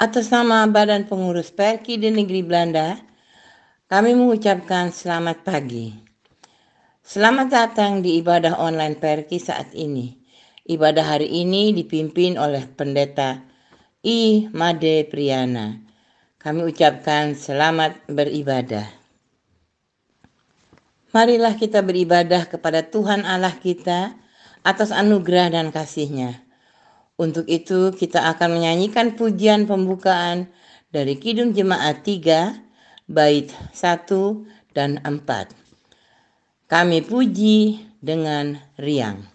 Atas nama Badan Pengurus Perki di Negeri Belanda, kami mengucapkan selamat pagi. Selamat datang di ibadah online Perki saat ini. Ibadah hari ini dipimpin oleh Pendeta I. Made Priyana. Kami ucapkan selamat beribadah. Marilah kita beribadah kepada Tuhan Allah kita atas anugerah dan kasih-Nya. Untuk itu kita akan menyanyikan pujian pembukaan dari Kidung Jemaat 3, bait 1 dan 4. Kami puji dengan riang.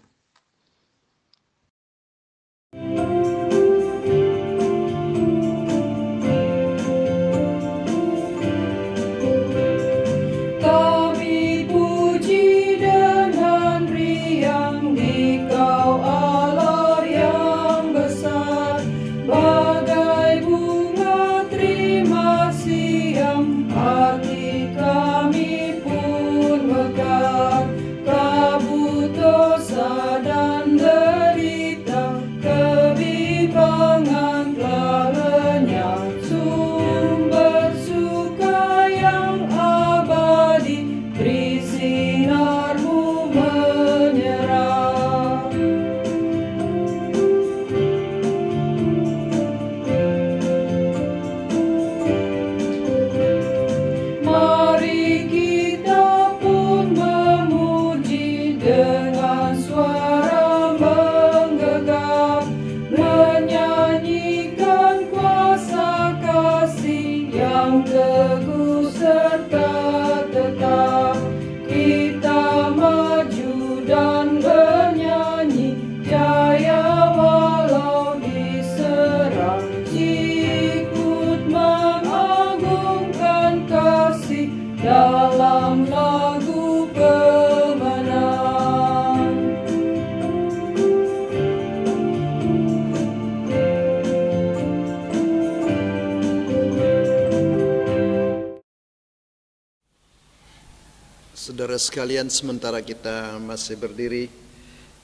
Saudara sekalian, sementara kita masih berdiri,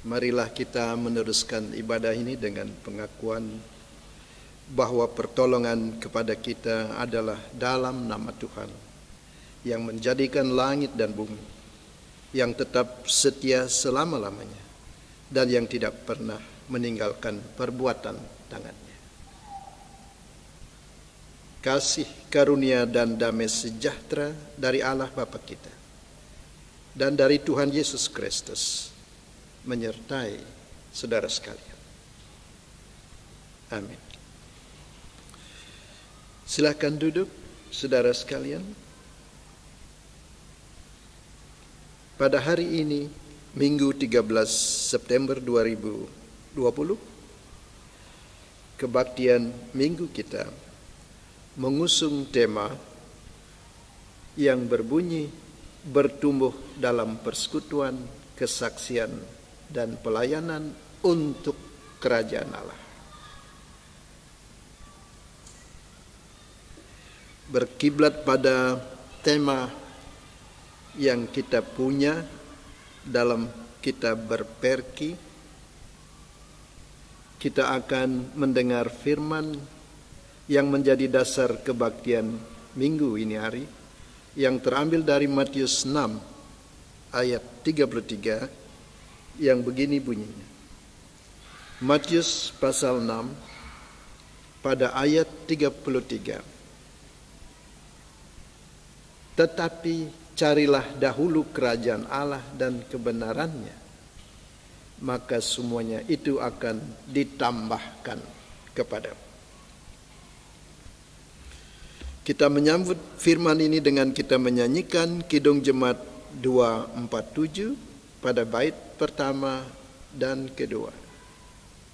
marilah kita meneruskan ibadah ini dengan pengakuan bahwa pertolongan kepada kita adalah dalam nama Tuhan yang menjadikan langit dan bumi, yang tetap setia selama-lamanya dan yang tidak pernah meninggalkan perbuatan tangannya. Kasih, karunia dan damai sejahtera dari Allah Bapa kita dan dari Tuhan Yesus Kristus menyertai saudara sekalian. Amin. Silakan duduk, saudara sekalian. Pada hari ini, Minggu 13 September 2020, kebaktian minggu kita mengusung tema yang berbunyi bertumbuh dalam persekutuan, kesaksian, dan pelayanan untuk kerajaan Allah. Berkiblat pada tema yang kita punya dalam kitab Berperki, kita akan mendengar firman yang menjadi dasar kebaktian minggu ini hari, yang terambil dari Matius 6 ayat 33 yang begini bunyinya. Matius pasal 6 pada ayat 33. Tetapi carilah dahulu kerajaan Allah dan kebenarannya, maka semuanya itu akan ditambahkan kepadamu. Kita menyambut firman ini dengan kita menyanyikan Kidung Jemaat 247 pada bait pertama dan kedua.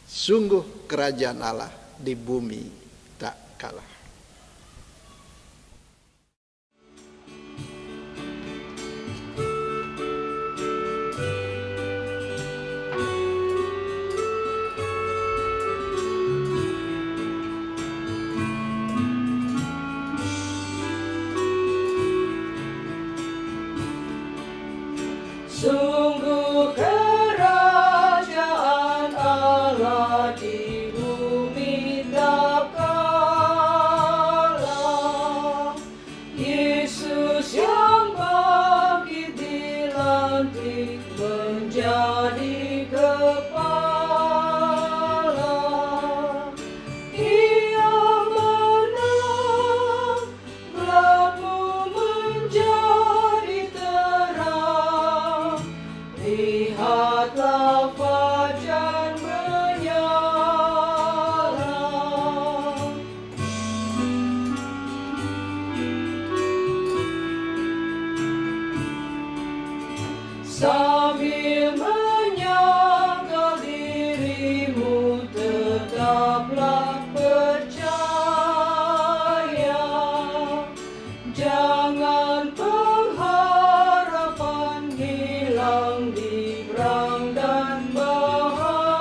Sungguh kerajaan Allah di bumi tak kalah. Sungguh kerajaan Allah di bumi tak kalah. Yesus yang bangkit dilantik menjadi kepala. Ia menang, gelapmu menjadi terang. Lihatlah fajar menyala. Sambil menyangkal dirimu, tetaplah percaya. Jangan pengharapan hilang di perang dan bahaya.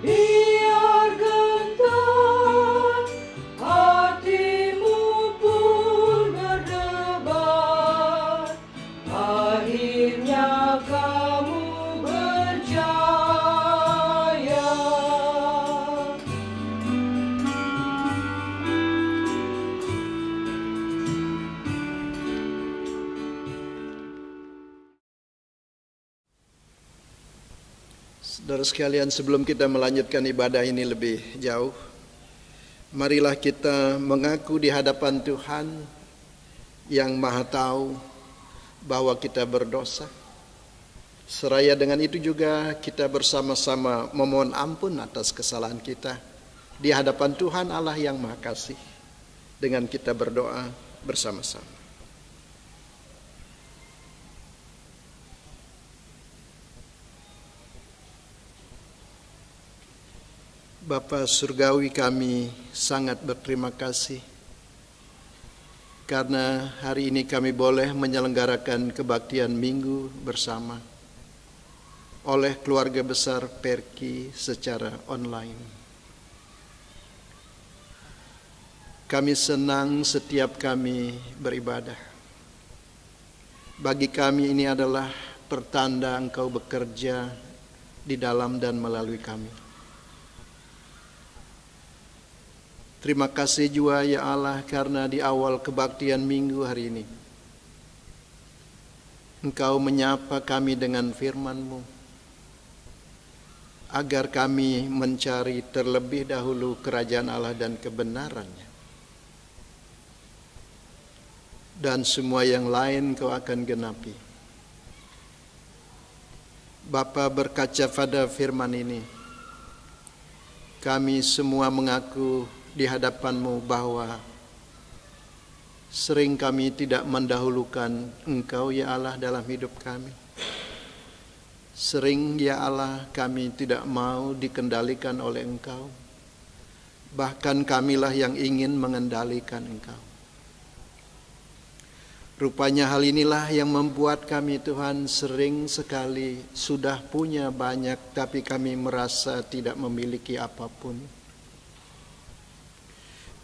Biar gentar hatimu pun berdebar, akhirnya kamu berjaya. Saudara sekalian, sebelum kita melanjutkan ibadah ini lebih jauh, marilah kita mengaku di hadapan Tuhan yang Maha Tahu bahwa kita berdosa. Seraya dengan itu juga kita bersama-sama memohon ampun atas kesalahan kita di hadapan Tuhan Allah yang Maha Kasih, dengan kita berdoa bersama-sama. Bapa Surgawi, kami sangat berterima kasih karena hari ini kami boleh menyelenggarakan kebaktian minggu bersama oleh keluarga besar Perki secara online. Kami senang setiap kami beribadah. Bagi kami ini adalah pertanda Engkau bekerja di dalam dan melalui kami. Terima kasih juga ya Allah, karena di awal kebaktian minggu hari ini Engkau menyapa kami dengan firman-Mu, agar kami mencari terlebih dahulu kerajaan Allah dan kebenarannya. Dan semua yang lain Kau akan genapi. Bapa, berkaca pada firman ini, kami semua mengaku di hadapan-Mu bahwa sering kami tidak mendahulukan Engkau ya Allah dalam hidup kami. Sering ya Allah kami tidak mau dikendalikan oleh Engkau. Bahkan kamilah yang ingin mengendalikan Engkau. Rupanya hal inilah yang membuat kami Tuhan sering sekali sudah punya banyak, tapi kami merasa tidak memiliki apapun.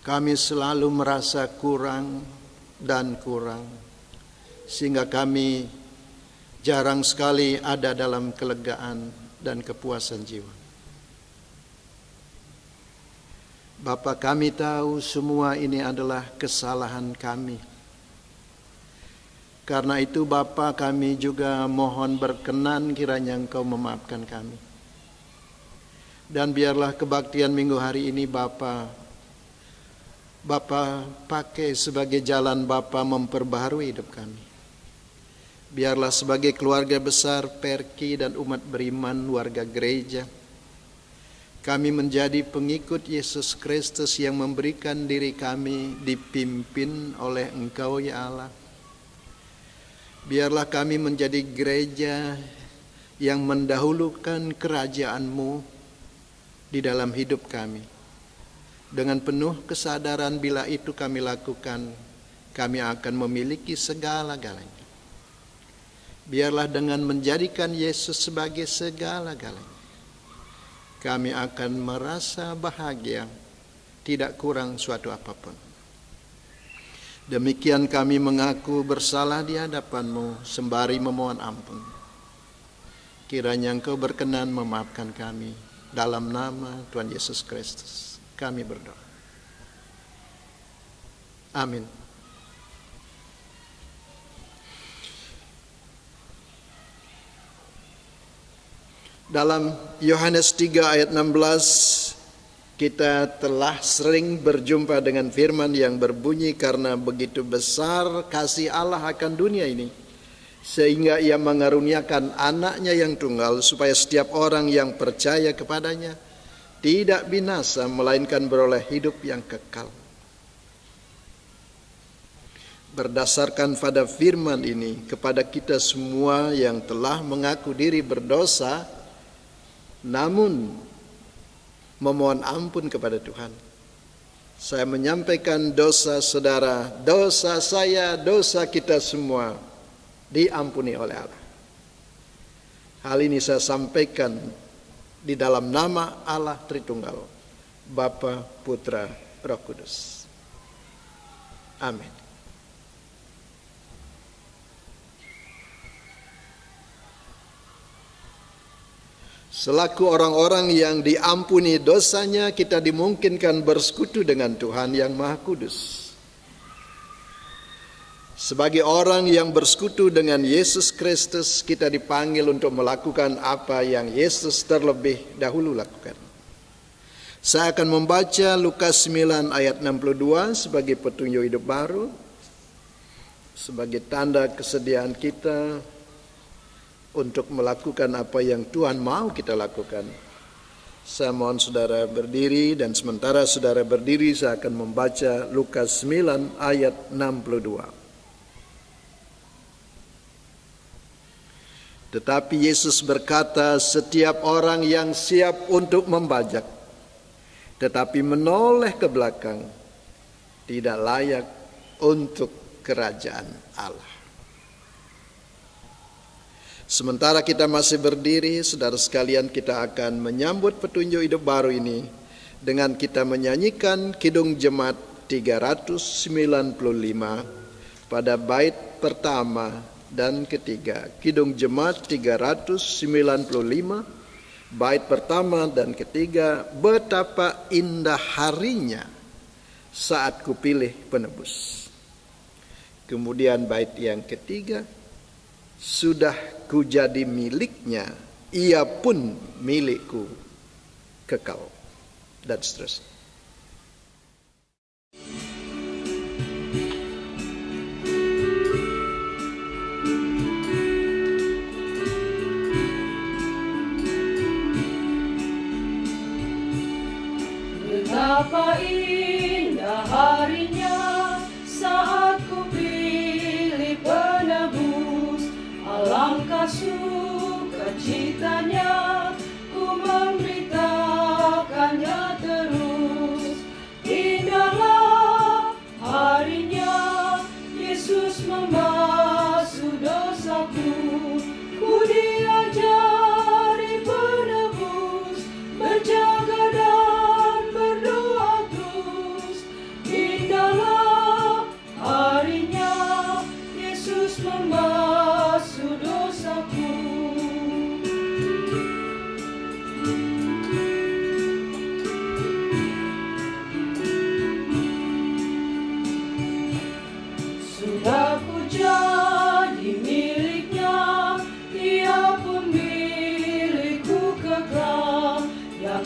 Kami selalu merasa kurang dan kurang, sehingga kami jarang sekali ada dalam kelegaan dan kepuasan jiwa. Bapa, kami tahu semua ini adalah kesalahan kami. Karena itu Bapa, kami juga mohon berkenan kiranya Engkau memaafkan kami. Dan biarlah kebaktian minggu hari ini Bapa pakai sebagai jalan Bapa memperbaharui hidup kami. Biarlah sebagai keluarga besar Perki dan umat beriman warga gereja, kami menjadi pengikut Yesus Kristus yang memberikan diri kami dipimpin oleh Engkau ya Allah. Biarlah kami menjadi gereja yang mendahulukan kerajaan-Mu di dalam hidup kami. Dengan penuh kesadaran bila itu kami lakukan, kami akan memiliki segala-galanya. Biarlah dengan menjadikan Yesus sebagai segala-galanya, kami akan merasa bahagia, tidak kurang suatu apapun. Demikian kami mengaku bersalah di hadapan-Mu sembari memohon ampun. Kiranya Engkau berkenan memaafkan kami. Dalam nama Tuhan Yesus Kristus kami berdoa. Amin. Dalam Yohanes 3 ayat 16, kita telah sering berjumpa dengan firman yang berbunyi, karena begitu besar kasih Allah akan dunia ini, sehingga Ia mengaruniakan anaknya yang tunggal, supaya setiap orang yang percaya kepadanya tidak binasa, melainkan beroleh hidup yang kekal. Berdasarkan pada firman ini, kepada kita semua yang telah mengaku diri berdosa, namun memohon ampun kepada Tuhan, saya menyampaikan dosa saudara, dosa saya, dosa kita semua diampuni oleh Allah. Hal ini saya sampaikan di dalam nama Allah Tritunggal, Bapa, Putra, Roh Kudus. Amin. Selaku orang-orang yang diampuni dosanya, kita dimungkinkan bersekutu dengan Tuhan yang Maha Kudus. Sebagai orang yang bersekutu dengan Yesus Kristus, kita dipanggil untuk melakukan apa yang Yesus terlebih dahulu lakukan. Saya akan membaca Lukas 9 ayat 62 sebagai petunjuk hidup baru, sebagai tanda kesediaan kita untuk melakukan apa yang Tuhan mau kita lakukan. Saya mohon saudara berdiri, dan sementara saudara berdiri saya akan membaca Lukas 9 ayat 62. Tetapi Yesus berkata, setiap orang yang siap untuk membajak tetapi menoleh ke belakang tidak layak untuk kerajaan Allah. Sementara kita masih berdiri, saudara sekalian, kita akan menyambut petunjuk hidup baru ini dengan kita menyanyikan Kidung Jemaat 395 pada bait pertama dan ketiga. Kidung Jemaat 395 bait pertama dan ketiga, betapa indah harinya saat kupilih penebus. Kemudian bait yang ketiga, sudah ku jadi miliknya, ia pun milikku kekal, dan seterusnya. Betapa indah harinya saat ku pilih penebus, alangkah sukacitanya ku memberitakannya terus. Indahlah harinya Yesus membasuh dosaku, ku diajari penebus berjaga dan berdoa terus. Indah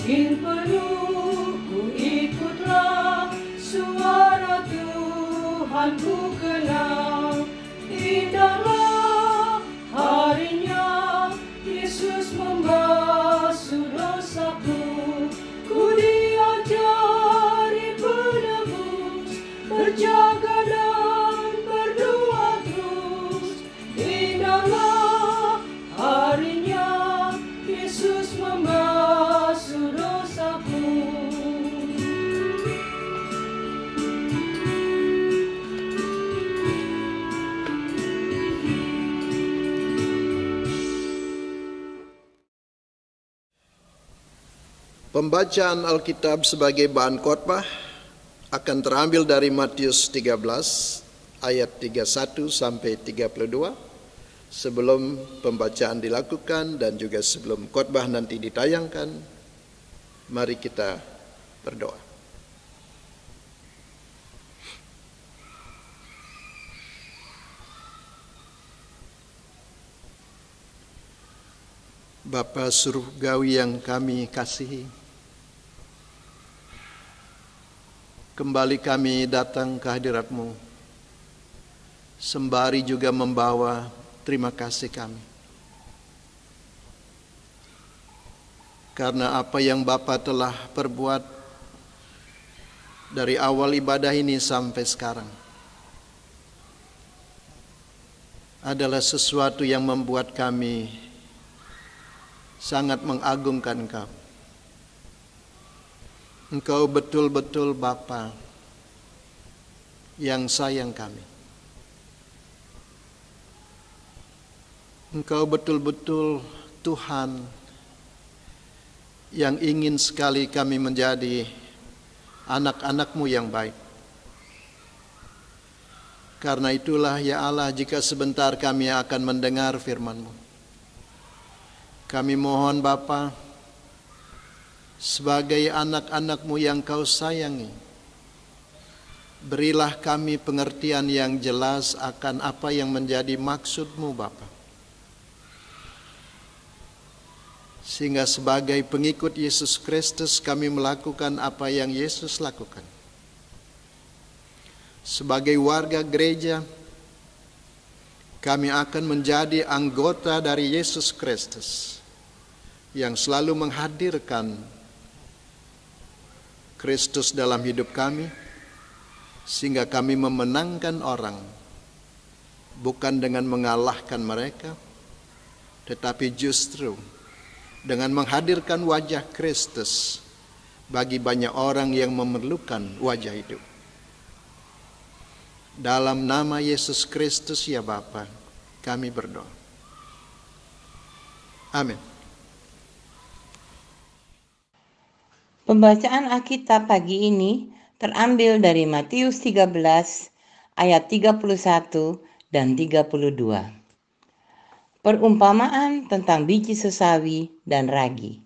yakin penuh ku ikutlah, suara Tuhan ku kenal. Indahlah harinya Yesus membasuh dosaku, ku diajari penebus, berjaga dan berdoa terus. Indahlah harinya Yesus membasuh dosaku. Pembacaan Alkitab sebagai bahan khotbah akan terambil dari Matius 13 ayat 31 sampai 32. Sebelum pembacaan dilakukan dan juga sebelum khotbah nanti ditayangkan, mari kita berdoa. Bapa surgawi yang kami kasihi, kembali kami datang ke hadirat-Mu, sembari juga membawa terima kasih kami. Karena apa yang Bapa telah perbuat dari awal ibadah ini sampai sekarang adalah sesuatu yang membuat kami sangat mengagungkan Engkau. Engkau betul-betul Bapa yang sayang kami. Engkau betul-betul Tuhan yang ingin sekali kami menjadi anak-anak-Mu yang baik. Karena itulah ya Allah, jika sebentar kami akan mendengar firman-Mu, kami mohon Bapa, sebagai anak-anak-Mu yang Kau sayangi, berilah kami pengertian yang jelas akan apa yang menjadi maksud-Mu Bapa. Sehingga sebagai pengikut Yesus Kristus kami melakukan apa yang Yesus lakukan. Sebagai warga gereja, kami akan menjadi anggota dari Yesus Kristus yang selalu menghadirkan Kristus dalam hidup kami, sehingga kami memenangkan orang bukan dengan mengalahkan mereka, tetapi justru dengan menghadirkan wajah Kristus bagi banyak orang yang memerlukan wajah itu. Dalam nama Yesus Kristus ya Bapa, kami berdoa. Amin. Pembacaan Alkitab pagi ini terambil dari Matius 13 ayat 31 dan 32. Perumpamaan tentang biji sesawi dan ragi.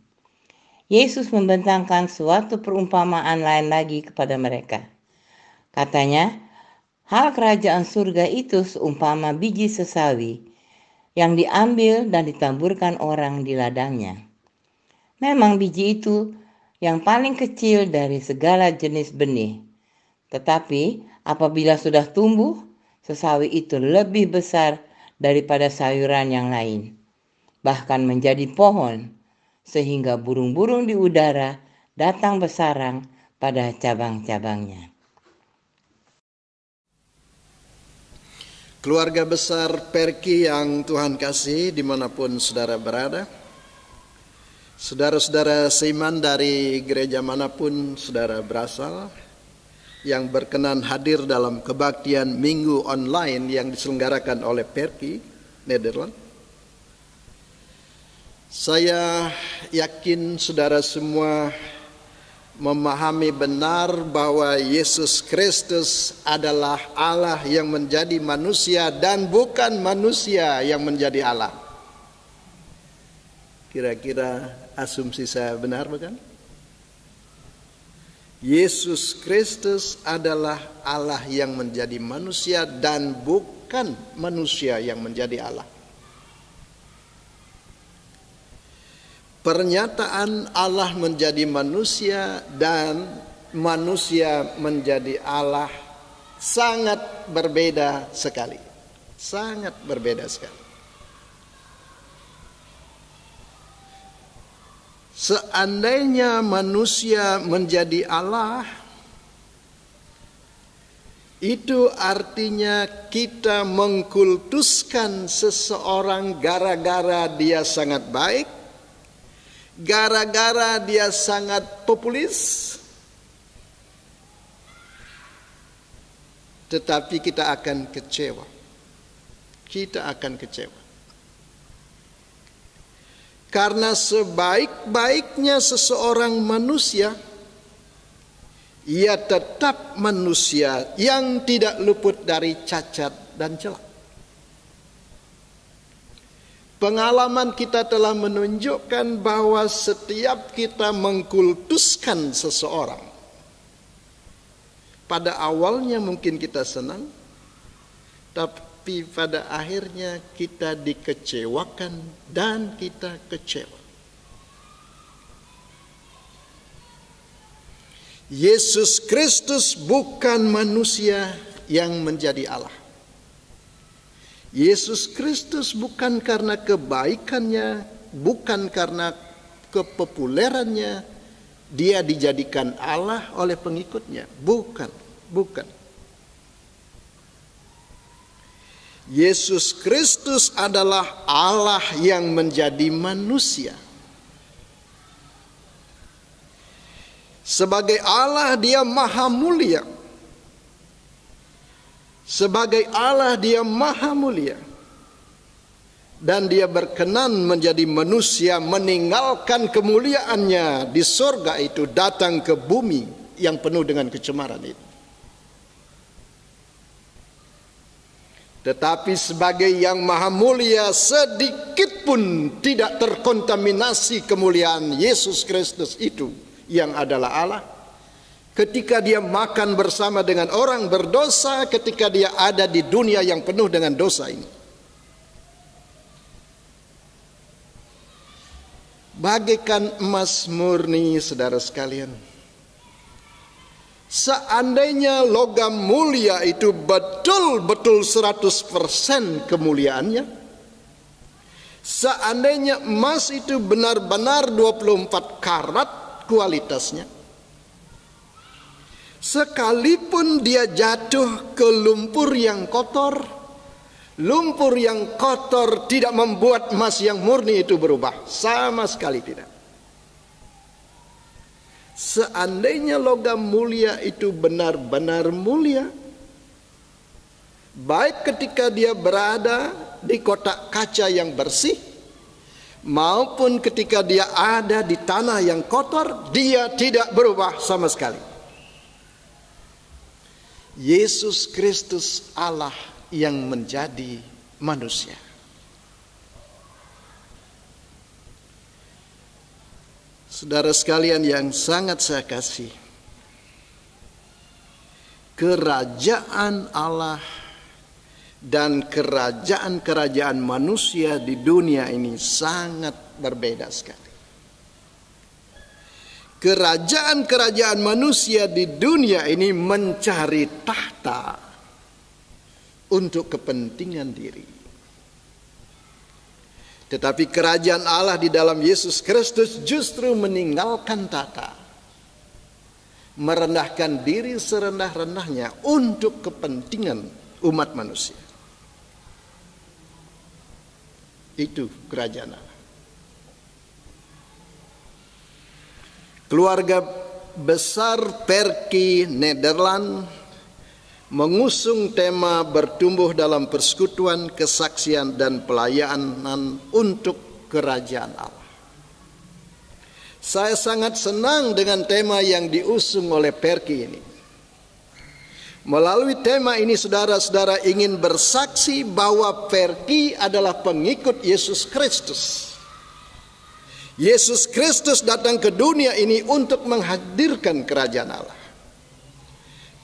Yesus membentangkan suatu perumpamaan lain lagi kepada mereka. Katanya, hal kerajaan surga itu seumpama biji sesawi yang diambil dan ditaburkan orang di ladangnya. Memang biji itu yang paling kecil dari segala jenis benih. Tetapi apabila sudah tumbuh, sesawi itu lebih besar daripada sayuran yang lain, bahkan menjadi pohon, sehingga burung-burung di udara datang bersarang pada cabang-cabangnya. Keluarga besar Perki yang Tuhan kasih dimanapun saudara berada, saudara-saudara seiman dari gereja manapun saudara berasal, yang berkenan hadir dalam kebaktian minggu online yang diselenggarakan oleh Perki, Nederland. Saya yakin saudara semua memahami benar bahwa Yesus Kristus adalah Allah yang menjadi manusia dan bukan manusia yang menjadi Allah. Kira-kira asumsi saya benar bukan? Yesus Kristus adalah Allah yang menjadi manusia dan bukan manusia yang menjadi Allah. Pernyataan Allah menjadi manusia dan manusia menjadi Allah sangat berbeda sekali. Sangat berbeda sekali. Seandainya manusia menjadi Allah, itu artinya kita mengkultuskan seseorang gara-gara dia sangat baik, gara-gara dia sangat populis. Tetapi kita akan kecewa. Kita akan kecewa. Karena sebaik-baiknya seseorang manusia, ia tetap manusia yang tidak luput dari cacat dan celah. Pengalaman kita telah menunjukkan bahwa setiap kita mengkultuskan seseorang, pada awalnya mungkin kita senang, tapi pada akhirnya kita dikecewakan dan kita kecewa. Yesus Kristus bukan manusia yang menjadi Allah. Yesus Kristus bukan karena kebaikannya, bukan karena kepopulerannya, dia dijadikan Allah oleh pengikutnya. Bukan. Yesus Kristus adalah Allah yang menjadi manusia. Sebagai Allah dia maha mulia. Sebagai Allah dia maha mulia. Dan dia berkenan menjadi manusia, meninggalkan kemuliaannya di surga itu, datang ke bumi yang penuh dengan kecemaran itu. Tetapi sebagai yang maha mulia, sedikit pun tidak terkontaminasi kemuliaan Yesus Kristus itu yang adalah Allah. Ketika dia makan bersama dengan orang berdosa, ketika dia ada di dunia yang penuh dengan dosa ini. Bagaikan emas murni, saudara sekalian. Seandainya logam mulia itu betul-betul 100% kemuliaannya, seandainya emas itu benar-benar 24 karat kualitasnya, sekalipun dia jatuh ke lumpur yang kotor, lumpur yang kotor tidak membuat emas yang murni itu berubah, sama sekali tidak. Seandainya logam mulia itu benar-benar mulia, baik ketika dia berada di kotak kaca yang bersih, maupun ketika dia ada di tanah yang kotor, dia tidak berubah sama sekali. Yesus Kristus Allah yang menjadi manusia. Saudara sekalian yang sangat saya kasih, kerajaan Allah dan kerajaan-kerajaan manusia di dunia ini sangat berbeda sekali. Kerajaan-kerajaan manusia di dunia ini mencari tahta untuk kepentingan diri. Tetapi kerajaan Allah di dalam Yesus Kristus justru meninggalkan tahta, merendahkan diri serendah-rendahnya untuk kepentingan umat manusia. Itu kerajaan Allah. Keluarga besar Perky Nederland mengusung tema bertumbuh dalam persekutuan, kesaksian, dan pelayanan untuk kerajaan Allah. Saya sangat senang dengan tema yang diusung oleh Perky ini. Melalui tema ini saudara-saudara ingin bersaksi bahwa Perky adalah pengikut Yesus Kristus. Yesus Kristus datang ke dunia ini untuk menghadirkan kerajaan Allah.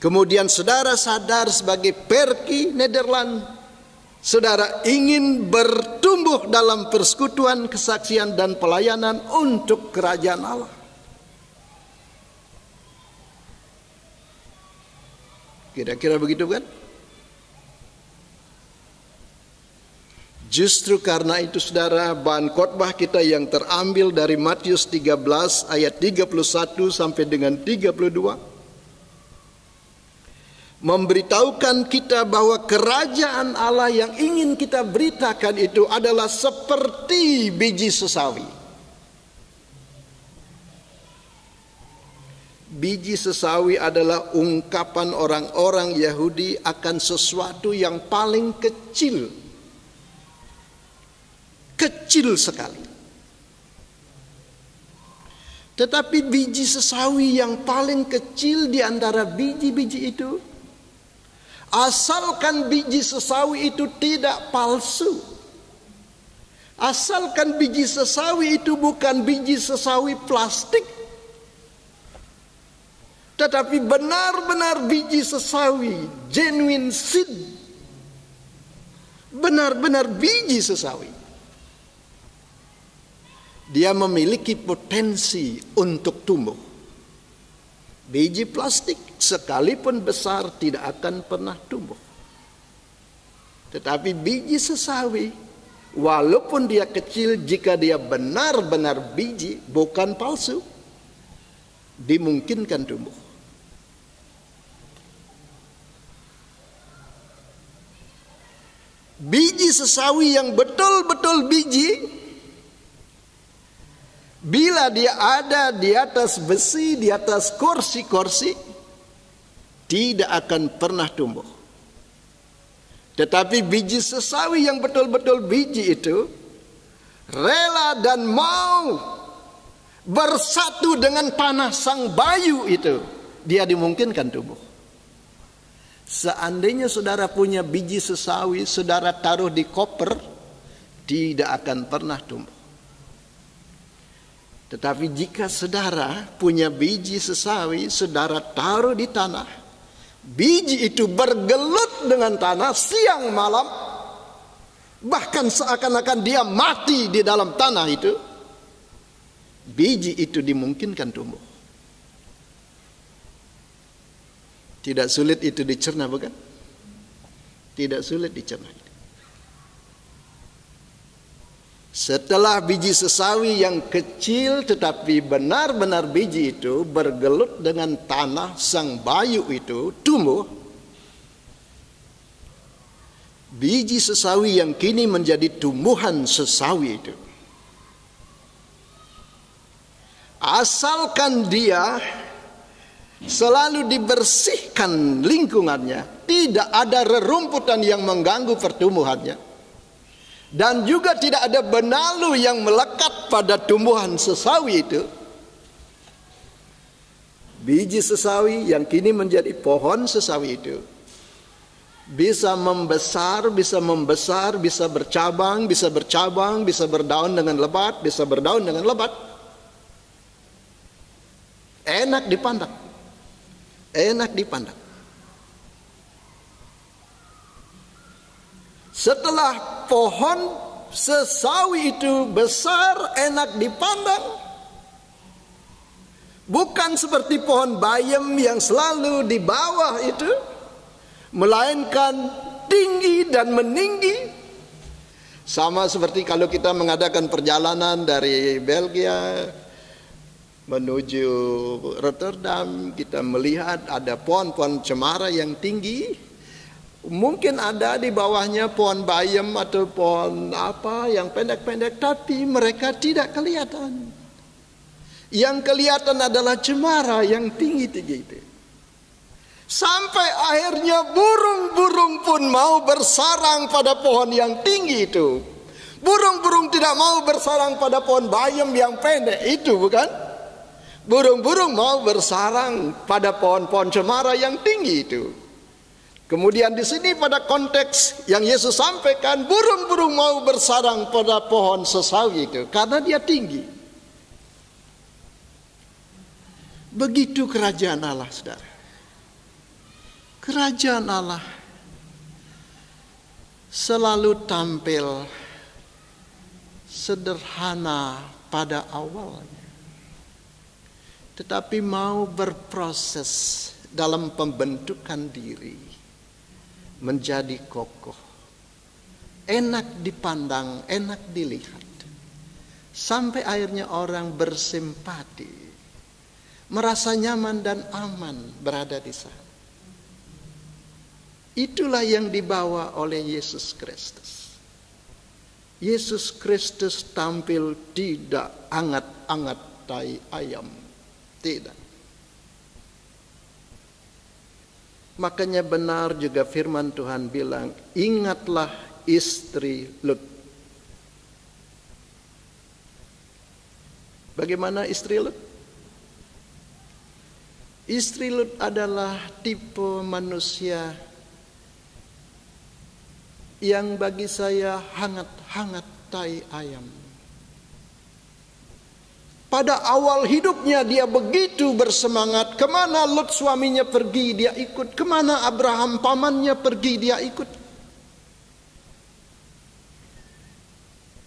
Kemudian saudara sadar sebagai Perky Nederland saudara ingin bertumbuh dalam persekutuan, kesaksian, dan pelayanan untuk kerajaan Allah. Kira-kira begitu kan? Justru karena itu saudara, bahan khotbah kita yang terambil dari Matius 13 ayat 31 sampai dengan 32 memberitahukan kita bahwa kerajaan Allah yang ingin kita beritakan itu adalah seperti biji sesawi. Biji sesawi adalah ungkapan orang-orang Yahudi akan sesuatu yang paling kecil. Kecil sekali. Tetapi biji sesawi yang paling kecil di antara biji-biji itu, asalkan biji sesawi itu tidak palsu, asalkan biji sesawi itu bukan biji sesawi plastik, tetapi benar-benar biji sesawi, genuine seed, benar-benar biji sesawi, dia memiliki potensi untuk tumbuh. Biji plastik sekalipun besar tidak akan pernah tumbuh. Tetapi biji sesawi, walaupun dia kecil, jika dia benar-benar biji, bukan palsu, dimungkinkan tumbuh. Biji sesawi yang betul-betul biji, bila dia ada di atas besi, di atas kursi-kursi, tidak akan pernah tumbuh. Tetapi biji sesawi yang betul-betul biji itu rela dan mau bersatu dengan tanah sang bayu itu, dia dimungkinkan tumbuh. Seandainya saudara punya biji sesawi, saudara taruh di koper, tidak akan pernah tumbuh. Tetapi jika saudara punya biji sesawi, saudara taruh di tanah, biji itu bergelut dengan tanah siang malam, bahkan seakan-akan dia mati di dalam tanah itu, biji itu dimungkinkan tumbuh. Tidak sulit itu dicerna, bukan? Tidak sulit dicerna. Setelah biji sesawi yang kecil tetapi benar-benar biji itu bergelut dengan tanah sang bayu itu tumbuh, biji sesawi yang kini menjadi tumbuhan sesawi itu, asalkan dia selalu dibersihkan lingkungannya, tidak ada rerumputan yang mengganggu pertumbuhannya, dan juga tidak ada benalu yang melekat pada tumbuhan sesawi itu, biji sesawi yang kini menjadi pohon sesawi itu bisa membesar, bisa bercabang, bisa berdaun dengan lebat, bisa berdaun dengan lebat. Enak dipandang. Enak dipandang. Setelah pohon sesawi itu besar, enak dipandang, bukan seperti pohon bayam yang selalu di bawah itu, melainkan tinggi dan meninggi. Sama seperti kalau kita mengadakan perjalanan dari Belgia menuju Rotterdam, kita melihat ada pohon-pohon cemara yang tinggi. Mungkin ada di bawahnya pohon bayam atau pohon apa yang pendek-pendek, tapi mereka tidak kelihatan. Yang kelihatan adalah cemara yang tinggi-tinggi itu. Sampai akhirnya burung-burung pun mau bersarang pada pohon yang tinggi itu. Burung-burung tidak mau bersarang pada pohon bayam yang pendek itu, bukan? Burung-burung mau bersarang pada pohon-pohon cemara yang tinggi itu. Kemudian di sini pada konteks yang Yesus sampaikan, burung-burung mau bersarang pada pohon sesawi itu karena dia tinggi. Begitu kerajaan Allah, saudara. Kerajaan Allah selalu tampil sederhana pada awalnya, tetapi mau berproses dalam pembentukan diri menjadi kokoh, enak dipandang, enak dilihat, sampai akhirnya orang bersimpati, merasa nyaman dan aman berada di sana. Itulah yang dibawa oleh Yesus Kristus. Yesus Kristus tampil tidak angat-angat tai ayam, tidak. Makanya benar juga firman Tuhan bilang, ingatlah istri Lut. Bagaimana istri Lut? Istri Lut adalah tipe manusia yang bagi saya hangat-hangat tai ayam. Pada awal hidupnya dia begitu bersemangat. Kemana Lut suaminya pergi dia ikut. Kemana Abraham pamannya pergi dia ikut.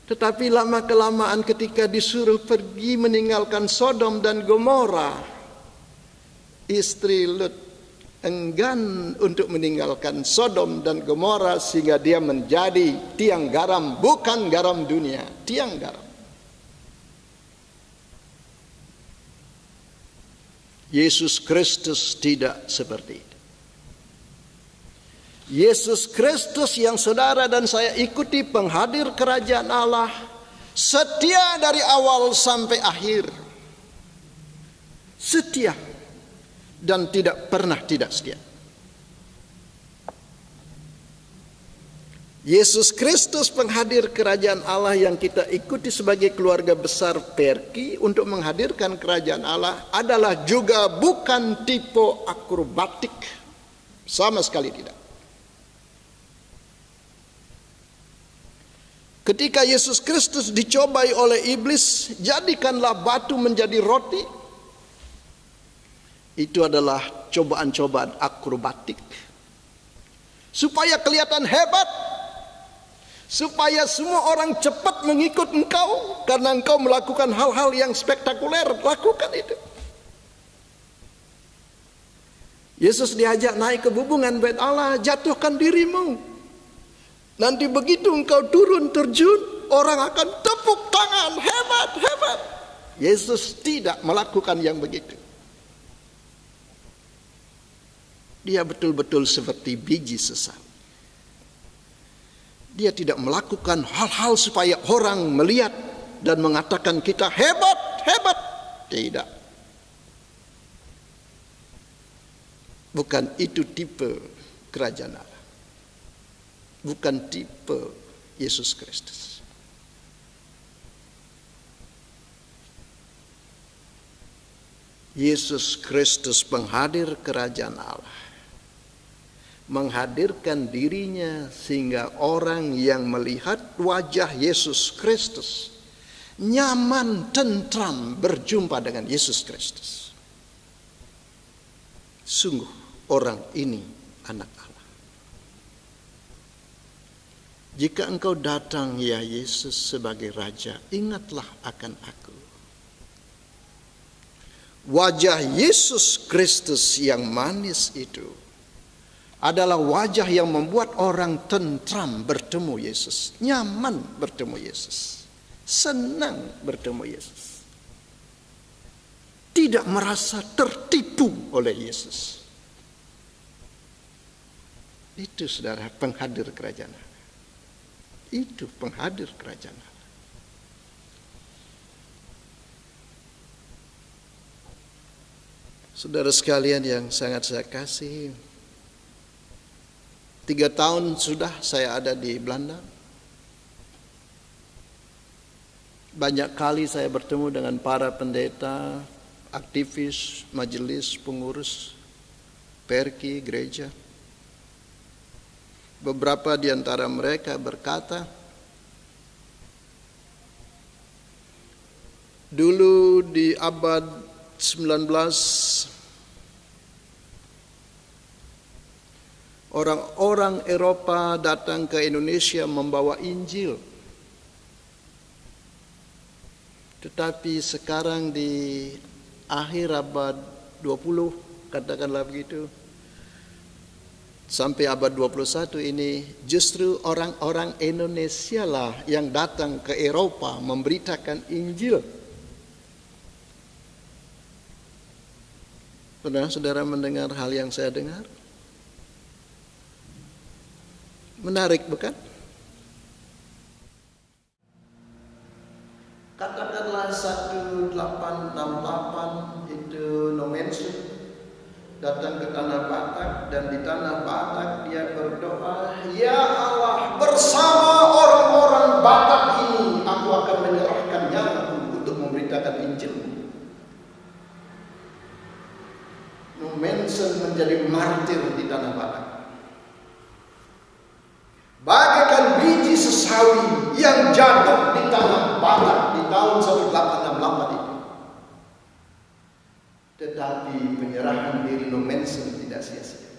Tetapi lama-kelamaan ketika disuruh pergi meninggalkan Sodom dan Gomora, istri Lut enggan untuk meninggalkan Sodom dan Gomora, sehingga dia menjadi tiang garam, bukan garam dunia, tiang garam. Yesus Kristus tidak seperti itu. Yesus Kristus yang saudara dan saya ikuti, penghadir kerajaan Allah, setia dari awal sampai akhir. Setia dan tidak pernah tidak setia. Yesus Kristus penghadir kerajaan Allah yang kita ikuti sebagai keluarga besar Perki untuk menghadirkan kerajaan Allah adalah juga bukan tipe akrobatik, sama sekali tidak. Ketika Yesus Kristus dicobai oleh iblis, jadikanlah batu menjadi roti. Itu adalah cobaan-cobaan akrobatik. Supaya kelihatan hebat. Supaya semua orang cepat mengikut engkau. Karena engkau melakukan hal-hal yang spektakuler. Lakukan itu. Yesus diajak naik ke bubungan bait Allah. Jatuhkan dirimu. Nanti begitu engkau turun terjun, orang akan tepuk tangan. Hebat, hebat. Yesus tidak melakukan yang begitu. Dia betul-betul seperti biji sesat. Dia tidak melakukan hal-hal supaya orang melihat dan mengatakan kita hebat, hebat. Tidak. Bukan itu tipe kerajaan Allah. Bukan tipe Yesus Kristus. Yesus Kristus penghadir kerajaan Allah, menghadirkan dirinya sehingga orang yang melihat wajah Yesus Kristus nyaman, tentram berjumpa dengan Yesus Kristus. Sungguh orang ini anak Allah. Jika engkau datang ya Yesus sebagai Raja, ingatlah akan aku. Wajah Yesus Kristus yang manis itu adalah wajah yang membuat orang tentram bertemu Yesus, nyaman bertemu Yesus, senang bertemu Yesus, tidak merasa tertipu oleh Yesus. Itu saudara penghadir kerajaan Allah. Itu penghadir kerajaan Allah. Saudara sekalian yang sangat saya kasih, 3 tahun sudah saya ada di Belanda. Banyak kali saya bertemu dengan para pendeta, aktivis, majelis, pengurus, perki, gereja. Beberapa di antara mereka berkata, dulu di abad 19, Orang-orang Eropa datang ke Indonesia membawa Injil. Tetapi sekarang di akhir abad 20, katakanlah begitu, sampai abad 21 ini, justru orang-orang Indonesia lah yang datang ke Eropa memberitakan Injil. Pernah saudara mendengar hal yang saya dengar? Menarik, bukan? Katakanlah 1868 itu Nomensen datang ke tanah Batak, dan di tanah Batak dia berdoa, "Ya Allah, bersama orang-orang Batak ini aku akan menyerahkan nyawaku untuk memberitakan Injil." Nomensen menjadi martir di tanah Batak. Bagaikan biji sesawi yang jatuh di tanah Batak di tahun 1868 itu. Tetapi penyerahan diri Nomensen tidak sia-sia.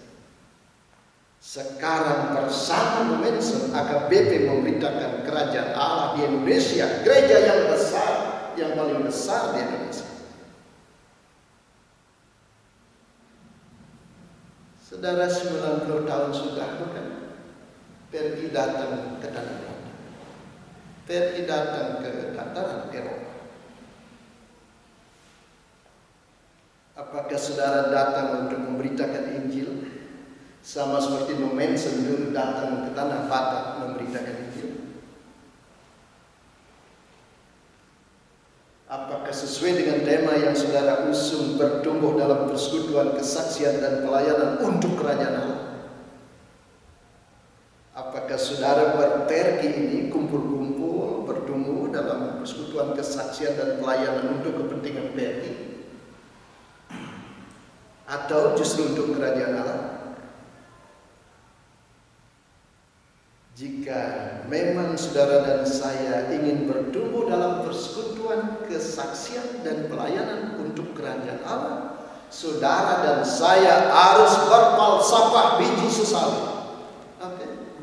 Sekarang bersama Nomensen, AKBP memberitakan kerajaan Allah di Indonesia, gereja yang besar, yang paling besar di Indonesia. Saudara, 90 tahun sudah, bukan? Pergi datang ke tanah Batak, pergi datang ke dataran Eropa. Apakah saudara datang untuk memberitakan Injil sama seperti Nomensen dulu datang ke tanah Batak memberitakan Injil? Apakah sesuai dengan tema yang saudara usung, bertumbuh dalam persekutuan, kesaksian dan pelayanan untuk kerajaan Allah? Apakah saudara berpergi ini kumpul-kumpul bertumbuh dalam persekutuan, kesaksian dan pelayanan untuk kepentingan pergi, atau justru untuk kerajaan Allah? Jika memang saudara dan saya ingin bertumbuh dalam persekutuan, kesaksian dan pelayanan untuk kerajaan Allah, saudara dan saya harus berfalsafah biji sesawi.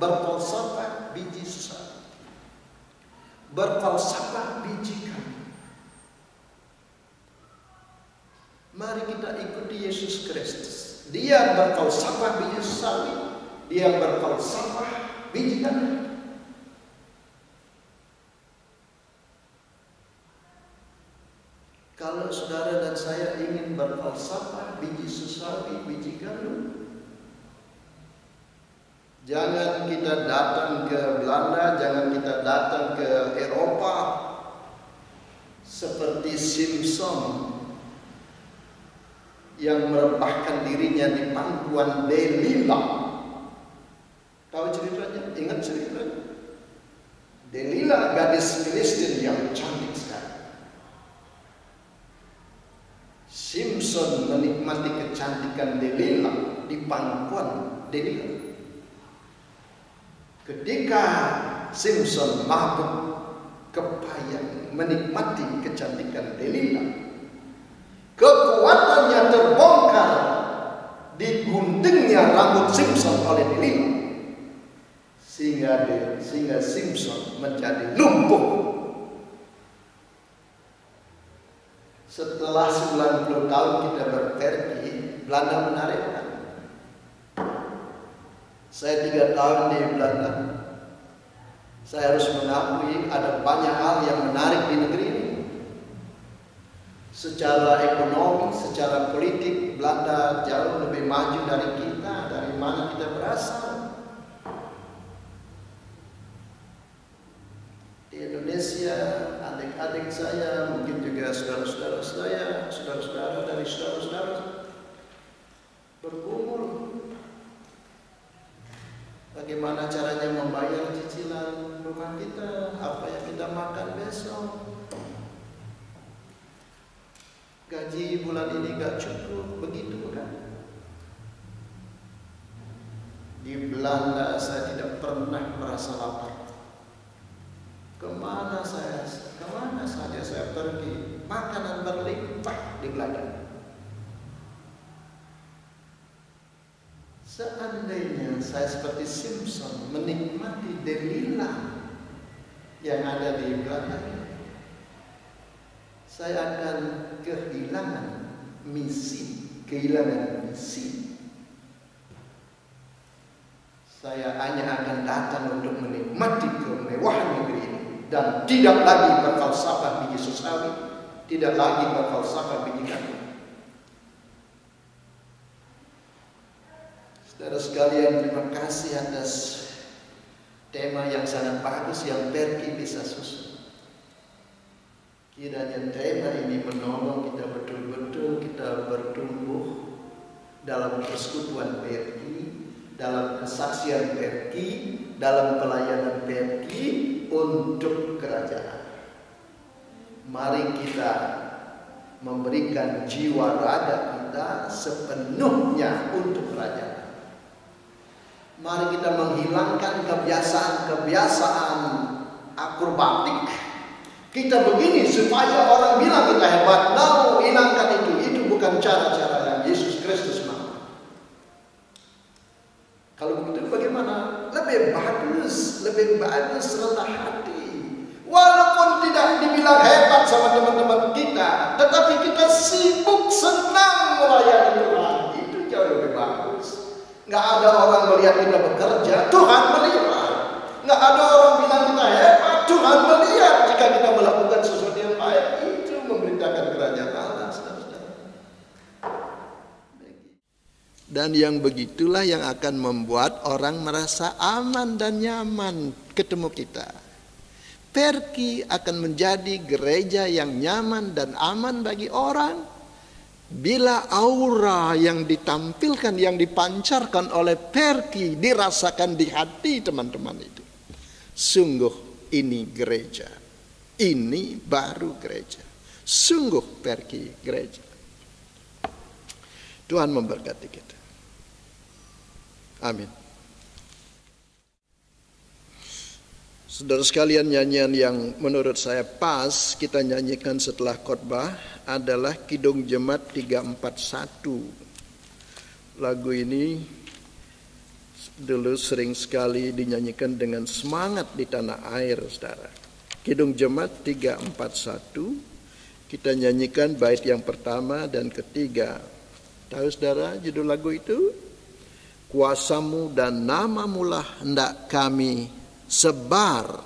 Berfalsafah biji sesawi, berfalsafah biji kami. Mari kita ikuti Yesus Kristus. Dia berfalsafah biji sesawi, dia berfalsafah biji kami. Kalau saudara dan saya ingin berfalsafah biji sesawi, biji gandum, jangan kita datang ke Belanda, jangan kita datang ke Eropa seperti Simpson yang merebahkan dirinya di pangkuan Delilah. Tahu ceritanya? Ingat ceritanya? Delilah gadis Filistin yang cantik sekali. Simpson menikmati kecantikan Delilah di pangkuan Delilah. Ketika Simpson mabuk kepayang menikmati kecantikan Delilah, kekuatannya terbongkar, diguntingnya rambut Simpson oleh Delilah, sehingga Simpson menjadi lumpuh. Setelah 90 tahun kita berpergi, Belanda menarikkan. Saya 3 tahun di Belanda. Saya harus mengakui ada banyak hal yang menarik di negeri ini. Secara ekonomi, secara politik, Belanda jauh lebih maju dari kita, dari mana kita berasal. Di Indonesia, adik-adik saya, mungkin juga saudara-saudara saya, saudara-saudara dari saudara-saudara bergumul. Bagaimana caranya membayar cicilan rumah kita, apa yang kita makan besok. Gaji bulan ini gak cukup, begitu kan? Di Belanda saya tidak pernah merasa lapar. Kemana saja saya pergi, makanan berlimpah di Belanda. Seandainya saya seperti Simpson menikmati Delilah yang ada di belakang, saya akan kehilangan misi. Saya hanya akan datang untuk menikmati kemewahan negeri ini dan tidak lagi berfalsafah biji susawi, tidak lagi berfalsafah biji gandum. Saudara sekalian, terima kasih atas tema yang sangat bagus yang Perky bisa susun. Kiranya tema ini menolong kita betul-betul kita bertumbuh dalam persekutuan Perky, dalam kesaksian Perky, dalam pelayanan Perky untuk kerajaan. Mari kita memberikan jiwa raga kita sepenuhnya untuk kerajaan. Mari kita menghilangkan kebiasaan-kebiasaan akrobatik. Kita begini supaya orang bilang kita hebat. No, hilangkan itu. Itu bukan cara-cara yang Yesus Kristus mau. Kalau begitu bagaimana? Lebih bagus rendah hati. Walaupun tidak dibilang hebat sama teman-teman kita, tetapi kita sibuk senang melayani Tuhan. Itu jauh lebih bagus. Nggak ada orang melihat kita bekerja, Tuhan melihat. Nggak ada orang bilang kita hebat, Tuhan melihat. Jika kita melakukan sesuatu yang baik, itu memberitakan kerajaan Allah, saudara-saudara. Dan yang begitulah yang akan membuat orang merasa aman dan nyaman ketemu kita. Perky akan menjadi gereja yang nyaman dan aman bagi orang bila aura yang ditampilkan, yang dipancarkan oleh Perky dirasakan di hati teman-teman itu. Sungguh ini gereja. Ini baru gereja. Sungguh Perky gereja. Tuhan memberkati kita. Amin. Saudara sekalian, nyanyian yang menurut saya pas kita nyanyikan setelah khotbah adalah Kidung Jemaat 341. Lagu ini dulu sering sekali dinyanyikan dengan semangat di tanah air, saudara. Kidung Jemaat 341, kita nyanyikan bait yang pertama dan ketiga. Tahu saudara judul lagu itu? Kuasamu dan namamulah hendak kami sebar,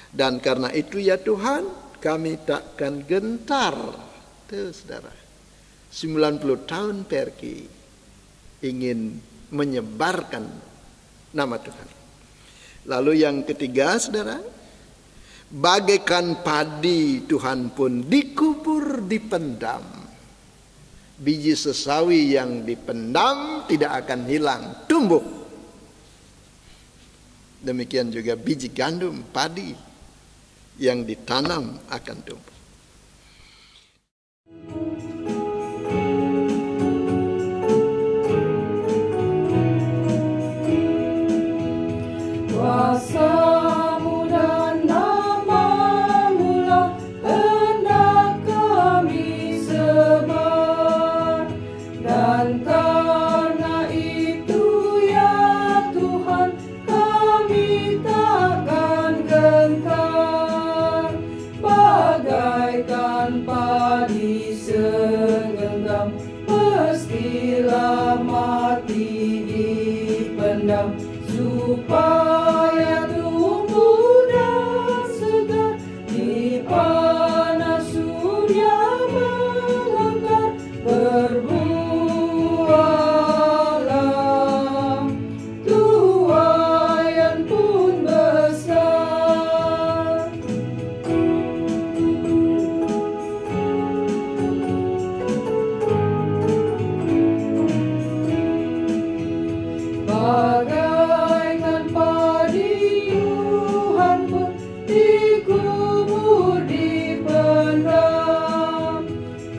dan karena itu ya Tuhan kami takkan gentar. Tuh saudara, 90 tahun Perky ingin menyebarkan nama Tuhan. Lalu yang ketiga saudara, bagaikan padi Tuhan pun dikubur dipendam. Biji sesawi yang dipendam tidak akan hilang, tumbuh. Demikian juga biji gandum, padi yang ditanam akan tumbuh. Kuasamu dan namamu-lah hendak kami sebar, dan karena itu ya Tuhan kami takkan gentar. Bagaikan padi segenggam mestilah mati dipendam, supaya tumbuh dan segar di panas surya melanggar. Berbuahlah tuaian pun besar. Bagaikan padi Tuhan pun dikubur dipendam,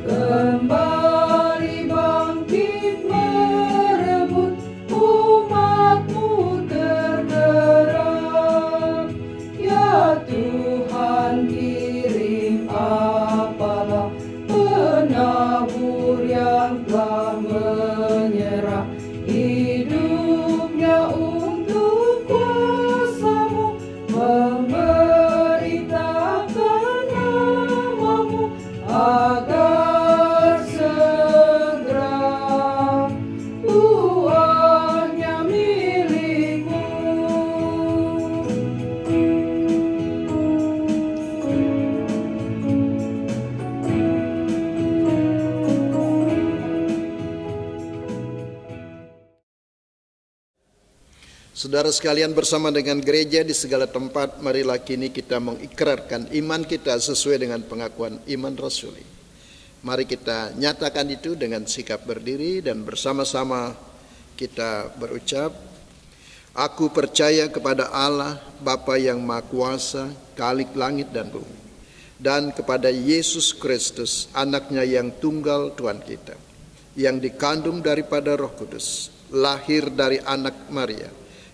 kembali bangkit merebut umat-Mu tergerak. Ya Tuhan kirim apalah penabur yang telah menyerah hidup Saudara sekalian, bersama dengan gereja di segala tempat, marilah kini kita mengikrarkan iman kita sesuai dengan pengakuan iman rasuli. Mari kita nyatakan itu dengan sikap berdiri dan bersama-sama kita berucap, aku percaya kepada Allah, Bapa yang Maha Kuasa, Khalik langit dan bumi, dan kepada Yesus Kristus, anaknya yang tunggal Tuhan kita, yang dikandung daripada Roh Kudus, lahir dari anak Maria,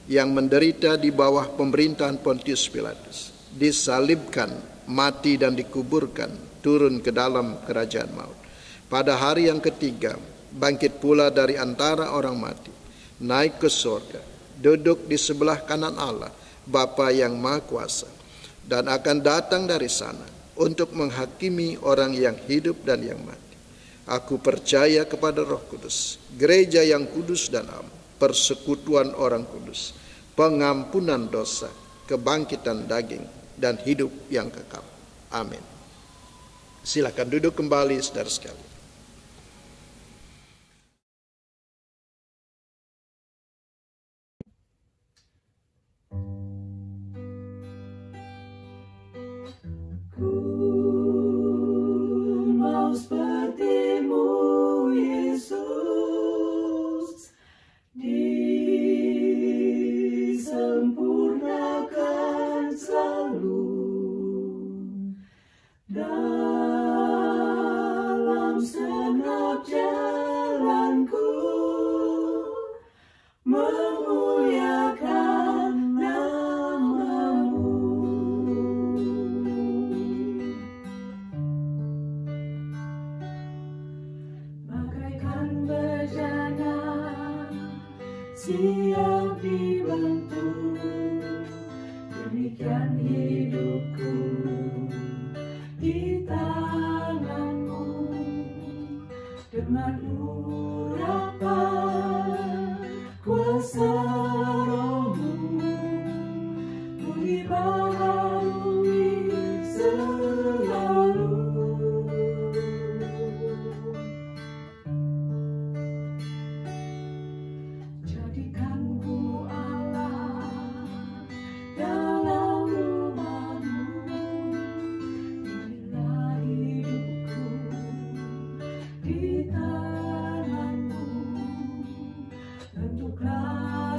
yang menderita di bawah pemerintahan Pontius Pilatus, disalibkan, mati dan dikuburkan, turun ke dalam kerajaan maut. Pada hari yang ketiga, bangkit pula dari antara orang mati, naik ke surga, duduk di sebelah kanan Allah, Bapa yang Maha Kuasa, dan akan datang dari sana untuk menghakimi orang yang hidup dan yang mati. Aku percaya kepada Roh Kudus, gereja yang kudus dan am, persekutuan orang kudus, pengampunan dosa, kebangkitan daging, dan hidup yang kekal. Amin. Silakan duduk kembali, saudara sekalian. Mau sepertimu, Yesus, disempurnakan selalu dalam segenap jalanku, memuliakan namamu. Bagaikan bejana siap dibantu, demikian hidupku di tanganmu, dengan urapan kuasa Rohmu, ku dibaharui selalu. Jadikanku Allah dalam rumah-Mu, inilah hidupku di tangan-Mu, bentuklah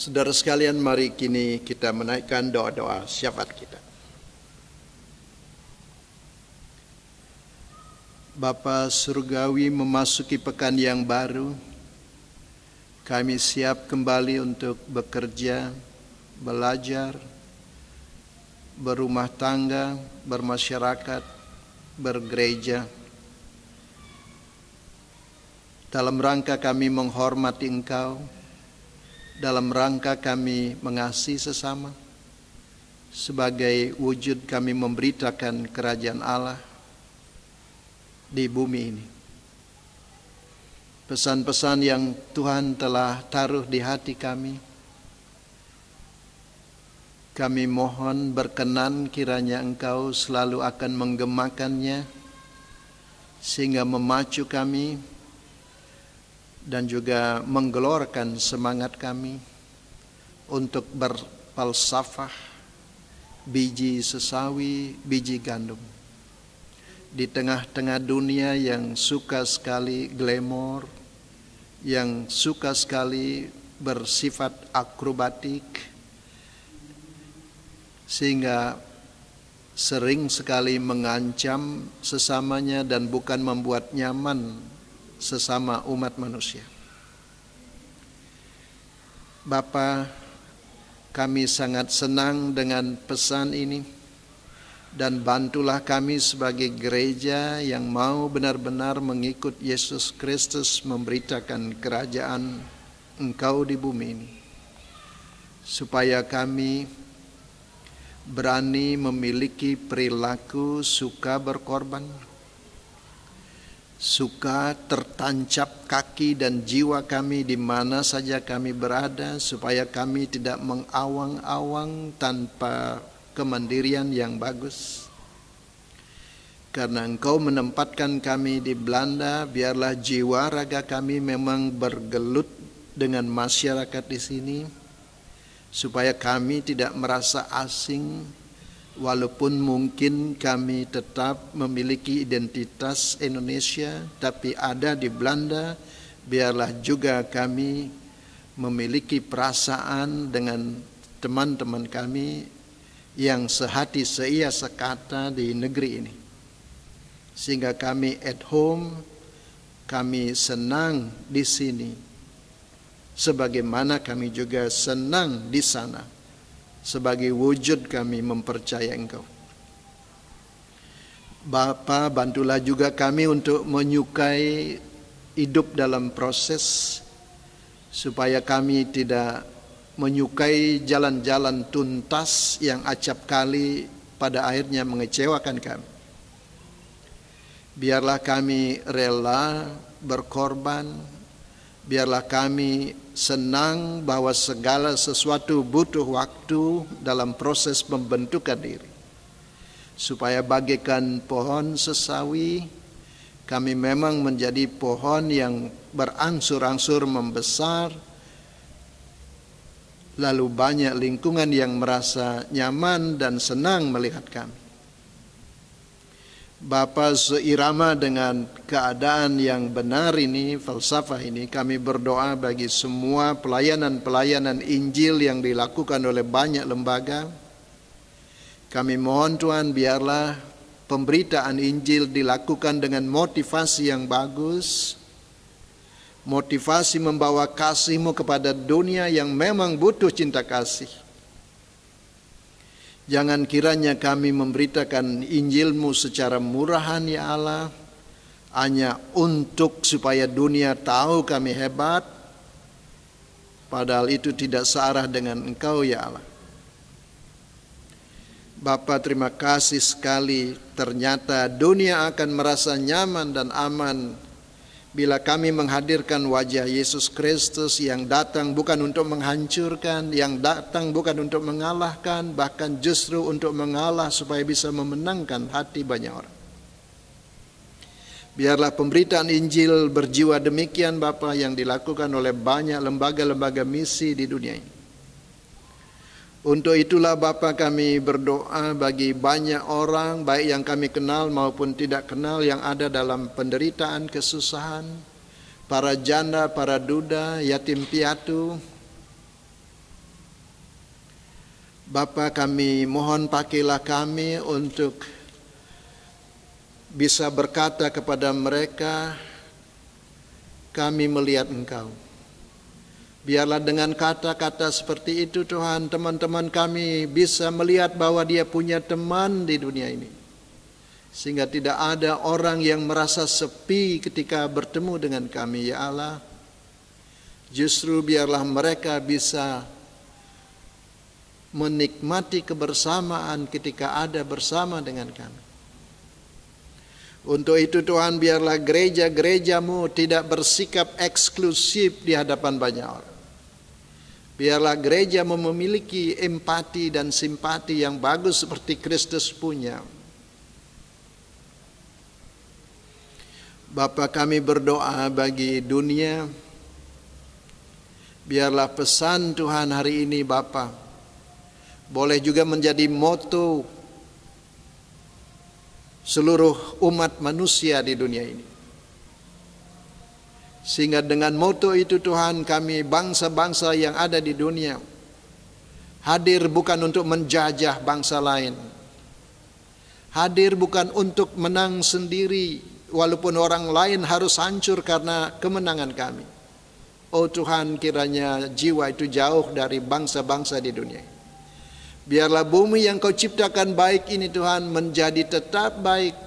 Saudara sekalian, mari kini kita menaikkan doa-doa syafaat kita. Bapa surgawi, memasuki pekan yang baru, kami siap kembali untuk bekerja, belajar, berumah tangga, bermasyarakat, bergereja. Dalam rangka kami menghormati Engkau, dalam rangka kami mengasihi sesama, sebagai wujud kami memberitakan kerajaan Allah di bumi ini. Pesan-pesan yang Tuhan telah taruh di hati kami, kami mohon berkenan kiranya Engkau selalu akan menggemakannya, sehingga memacu kami dan juga menggelorkan semangat kami untuk berfalsafah biji sesawi, biji gandum. Di tengah-tengah dunia yang suka sekali glamor, yang suka sekali bersifat akrobatik, sehingga sering sekali mengancam sesamanya dan bukan membuat nyaman sesama umat manusia. Bapa, kami sangat senang dengan pesan ini, dan bantulah kami sebagai gereja yang mau benar-benar mengikut Yesus Kristus memberitakan kerajaan Engkau di bumi ini, supaya kami berani memiliki perilaku suka berkorban, suka tertancap kaki dan jiwa kami di mana saja kami berada, supaya kami tidak mengawang-awang tanpa kemandirian yang bagus. Karena Engkau menempatkan kami di Belanda, biarlah jiwa raga kami memang bergelut dengan masyarakat di sini, supaya kami tidak merasa asing. Walaupun mungkin kami tetap memiliki identitas Indonesia, tapi ada di Belanda, biarlah juga kami memiliki perasaan dengan teman-teman kami yang sehati seia sekata di negeri ini. Sehingga kami at home, kami senang di sini, sebagaimana kami juga senang di sana, sebagai wujud kami mempercayai Engkau. Bapa, bantulah juga kami untuk menyukai hidup dalam proses, supaya kami tidak menyukai jalan-jalan tuntas yang acap kali pada akhirnya mengecewakan kami. Biarlah kami rela berkorban, biarlah kami senang bahwa segala sesuatu butuh waktu dalam proses pembentukan diri, supaya bagaikan pohon sesawi, kami memang menjadi pohon yang berangsur-angsur membesar, lalu banyak lingkungan yang merasa nyaman dan senang melihat kami. Bapa, seirama dengan keadaan yang benar ini, falsafah ini, kami berdoa bagi semua pelayanan-pelayanan Injil yang dilakukan oleh banyak lembaga. Kami mohon Tuhan, biarlah pemberitaan Injil dilakukan dengan motivasi yang bagus, motivasi membawa kasih-Mu kepada dunia yang memang butuh cinta kasih. Jangan kiranya kami memberitakan Injil-Mu secara murahan ya Allah, hanya untuk supaya dunia tahu kami hebat, padahal itu tidak searah dengan Engkau ya Allah. Bapa, terima kasih sekali, ternyata dunia akan merasa nyaman dan aman bila kami menghadirkan wajah Yesus Kristus yang datang bukan untuk menghancurkan, yang datang bukan untuk mengalahkan, bahkan justru untuk mengalah supaya bisa memenangkan hati banyak orang. Biarlah pemberitaan Injil berjiwa demikian Bapa yang dilakukan oleh banyak lembaga-lembaga misi di dunia ini. Untuk itulah Bapa, kami berdoa bagi banyak orang, baik yang kami kenal maupun tidak kenal, yang ada dalam penderitaan, kesusahan, para janda, para duda, yatim piatu, Bapa, kami mohon pakailah kami untuk bisa berkata kepada mereka, kami melihat Engkau. Biarlah dengan kata-kata seperti itu Tuhan, teman-teman kami bisa melihat bahwa dia punya teman di dunia ini. Sehingga tidak ada orang yang merasa sepi ketika bertemu dengan kami, ya Allah. Justru biarlah mereka bisa menikmati kebersamaan ketika ada bersama dengan kami. Untuk itu Tuhan, biarlah gereja-gerejamu tidak bersikap eksklusif di hadapan banyak orang. Biarlah gerejamu memiliki empati dan simpati yang bagus seperti Kristus punya. Bapa, kami berdoa bagi dunia. Biarlah pesan Tuhan hari ini Bapa boleh juga menjadi moto seluruh umat manusia di dunia ini. Sehingga dengan moto itu Tuhan, kami bangsa-bangsa yang ada di dunia hadir bukan untuk menjajah bangsa lain. Hadir bukan untuk menang sendiri, walaupun orang lain harus hancur karena kemenangan kami. Oh Tuhan, kiranya jiwa itu jauh dari bangsa-bangsa di dunia. Biarlah bumi yang Kau ciptakan baik ini Tuhan menjadi tetap baik,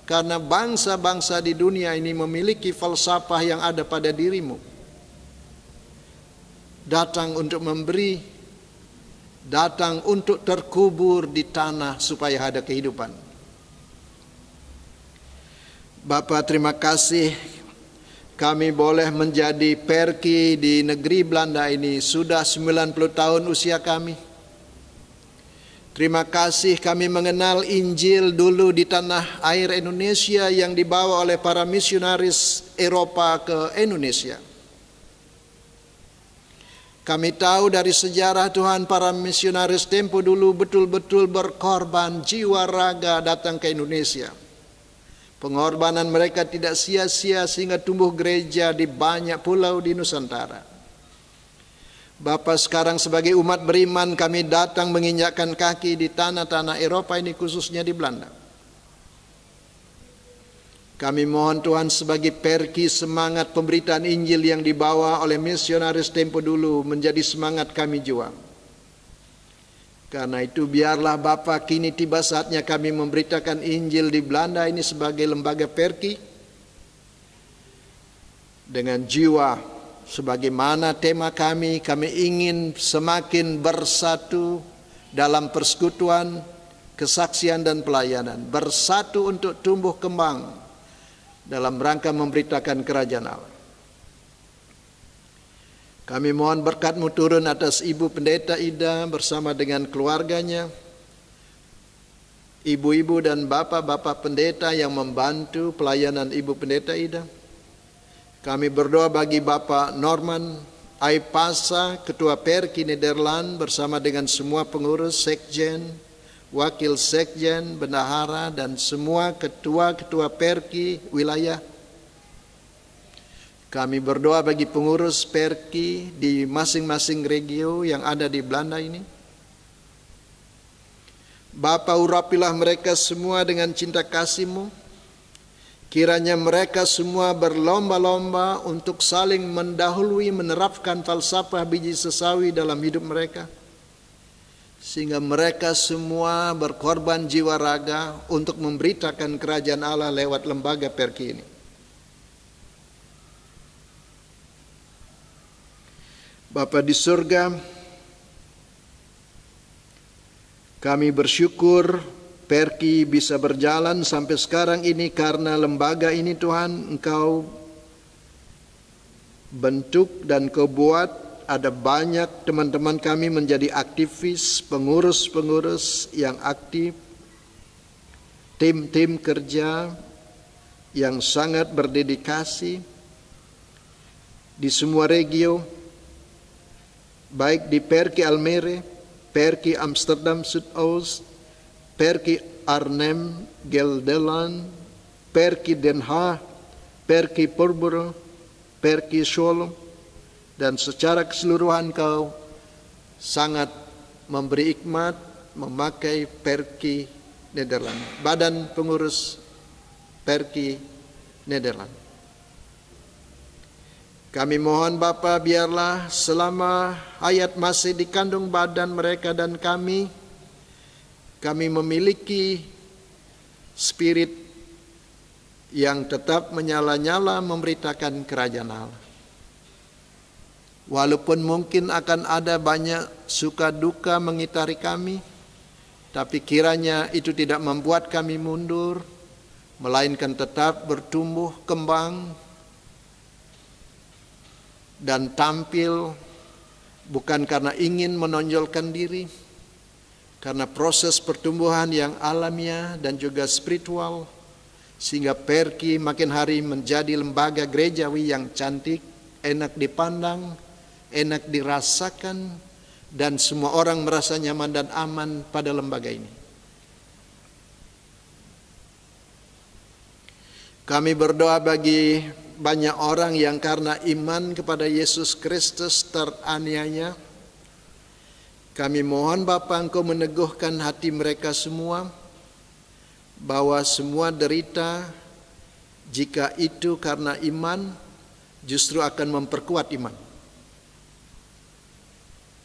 karena bangsa-bangsa di dunia ini memiliki falsafah yang ada pada dirimu. Datang untuk memberi, datang untuk terkubur di tanah supaya ada kehidupan. Bapa, terima kasih kami boleh menjadi perki di negeri Belanda ini. Sudah 90 tahun usia kami. Terima kasih kami mengenal Injil dulu di tanah air Indonesia yang dibawa oleh para misionaris Eropa ke Indonesia. Kami tahu dari sejarah Tuhan, para misionaris tempo dulu betul-betul berkorban jiwa raga datang ke Indonesia. Pengorbanan mereka tidak sia-sia sehingga tumbuh gereja di banyak pulau di Nusantara. Bapa, sekarang sebagai umat beriman kami datang menginjakkan kaki di tanah-tanah Eropa ini, khususnya di Belanda. Kami mohon Tuhan sebagai perki semangat pemberitaan Injil yang dibawa oleh misionaris tempo dulu menjadi semangat kami juang. Karena itu biarlah Bapa, kini tiba saatnya kami memberitakan Injil di Belanda ini sebagai lembaga perki dengan jiwa sebagaimana tema kami ingin semakin bersatu dalam persekutuan, kesaksian dan pelayanan, bersatu untuk tumbuh kembang dalam rangka memberitakan kerajaan Allah. Kami mohon berkat-Mu turun atas Ibu Pendeta Ida bersama dengan keluarganya, ibu-ibu dan bapak-bapak pendeta yang membantu pelayanan Ibu Pendeta Ida. Kami berdoa bagi Bapak Norman Aipasa, Ketua Perki Nederland bersama dengan semua pengurus, sekjen, wakil sekjen, bendahara dan semua ketua-ketua Perki wilayah. Kami berdoa bagi pengurus Perki di masing-masing regio yang ada di Belanda ini. Bapa, urapilah mereka semua dengan cinta kasih-Mu. Kiranya mereka semua berlomba-lomba untuk saling mendahului menerapkan falsafah biji sesawi dalam hidup mereka. Sehingga mereka semua berkorban jiwa raga untuk memberitakan kerajaan Allah lewat lembaga Perki ini. Bapa di surga, kami bersyukur Perki bisa berjalan sampai sekarang ini karena lembaga ini Tuhan Engkau bentuk dan Kau buat ada banyak teman-teman kami menjadi aktivis, pengurus-pengurus yang aktif, tim-tim kerja yang sangat berdedikasi di semua regio, baik di Perki Almere, Perki Amsterdam Zuidoost, Perki Arnhem, Gelderland, Perki Den Haag, Perki Porvoo, Perki Solo, dan secara keseluruhan Kau sangat memberi hikmat memakai Perki Nederland, Badan Pengurus Perki Nederland. Kami mohon Bapa, biarlah selama hayat masih dikandung badan mereka dan kami memiliki spirit yang tetap menyala-nyala memberitakan kerajaan Allah. Walaupun mungkin akan ada banyak suka duka mengitari kami, tapi kiranya itu tidak membuat kami mundur, melainkan tetap bertumbuh kembang dan tampil bukan karena ingin menonjolkan diri, karena proses pertumbuhan yang alamiah dan juga spiritual, sehingga Perki makin hari menjadi lembaga gerejawi yang cantik, enak dipandang, enak dirasakan, dan semua orang merasa nyaman dan aman pada lembaga ini. Kami berdoa bagi banyak orang yang karena iman kepada Yesus Kristus teraniaya. Kami mohon Bapa, Engkau meneguhkan hati mereka semua, bahwa semua derita, jika itu karena iman, justru akan memperkuat iman.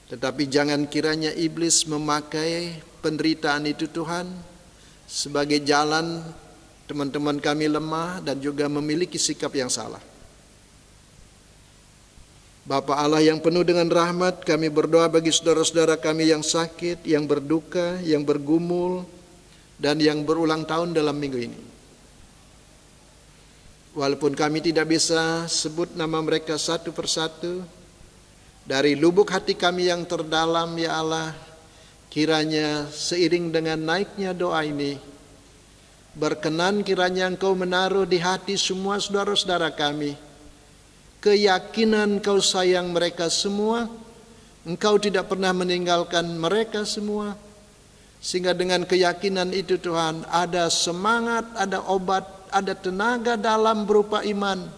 Tetapi jangan kiranya iblis memakai penderitaan itu Tuhan sebagai jalan teman-teman kami lemah dan juga memiliki sikap yang salah. Bapa Allah yang penuh dengan rahmat, kami berdoa bagi saudara-saudara kami yang sakit, yang berduka, yang bergumul, dan yang berulang tahun dalam minggu ini. Walaupun kami tidak bisa sebut nama mereka satu persatu, dari lubuk hati kami yang terdalam, ya Allah, kiranya seiring dengan naiknya doa ini, berkenan kiranya Engkau menaruh di hati semua saudara-saudara kami keyakinan Engkau sayang mereka semua, Engkau tidak pernah meninggalkan mereka semua, sehingga dengan keyakinan itu Tuhan ada semangat, ada obat, ada tenaga dalam berupa iman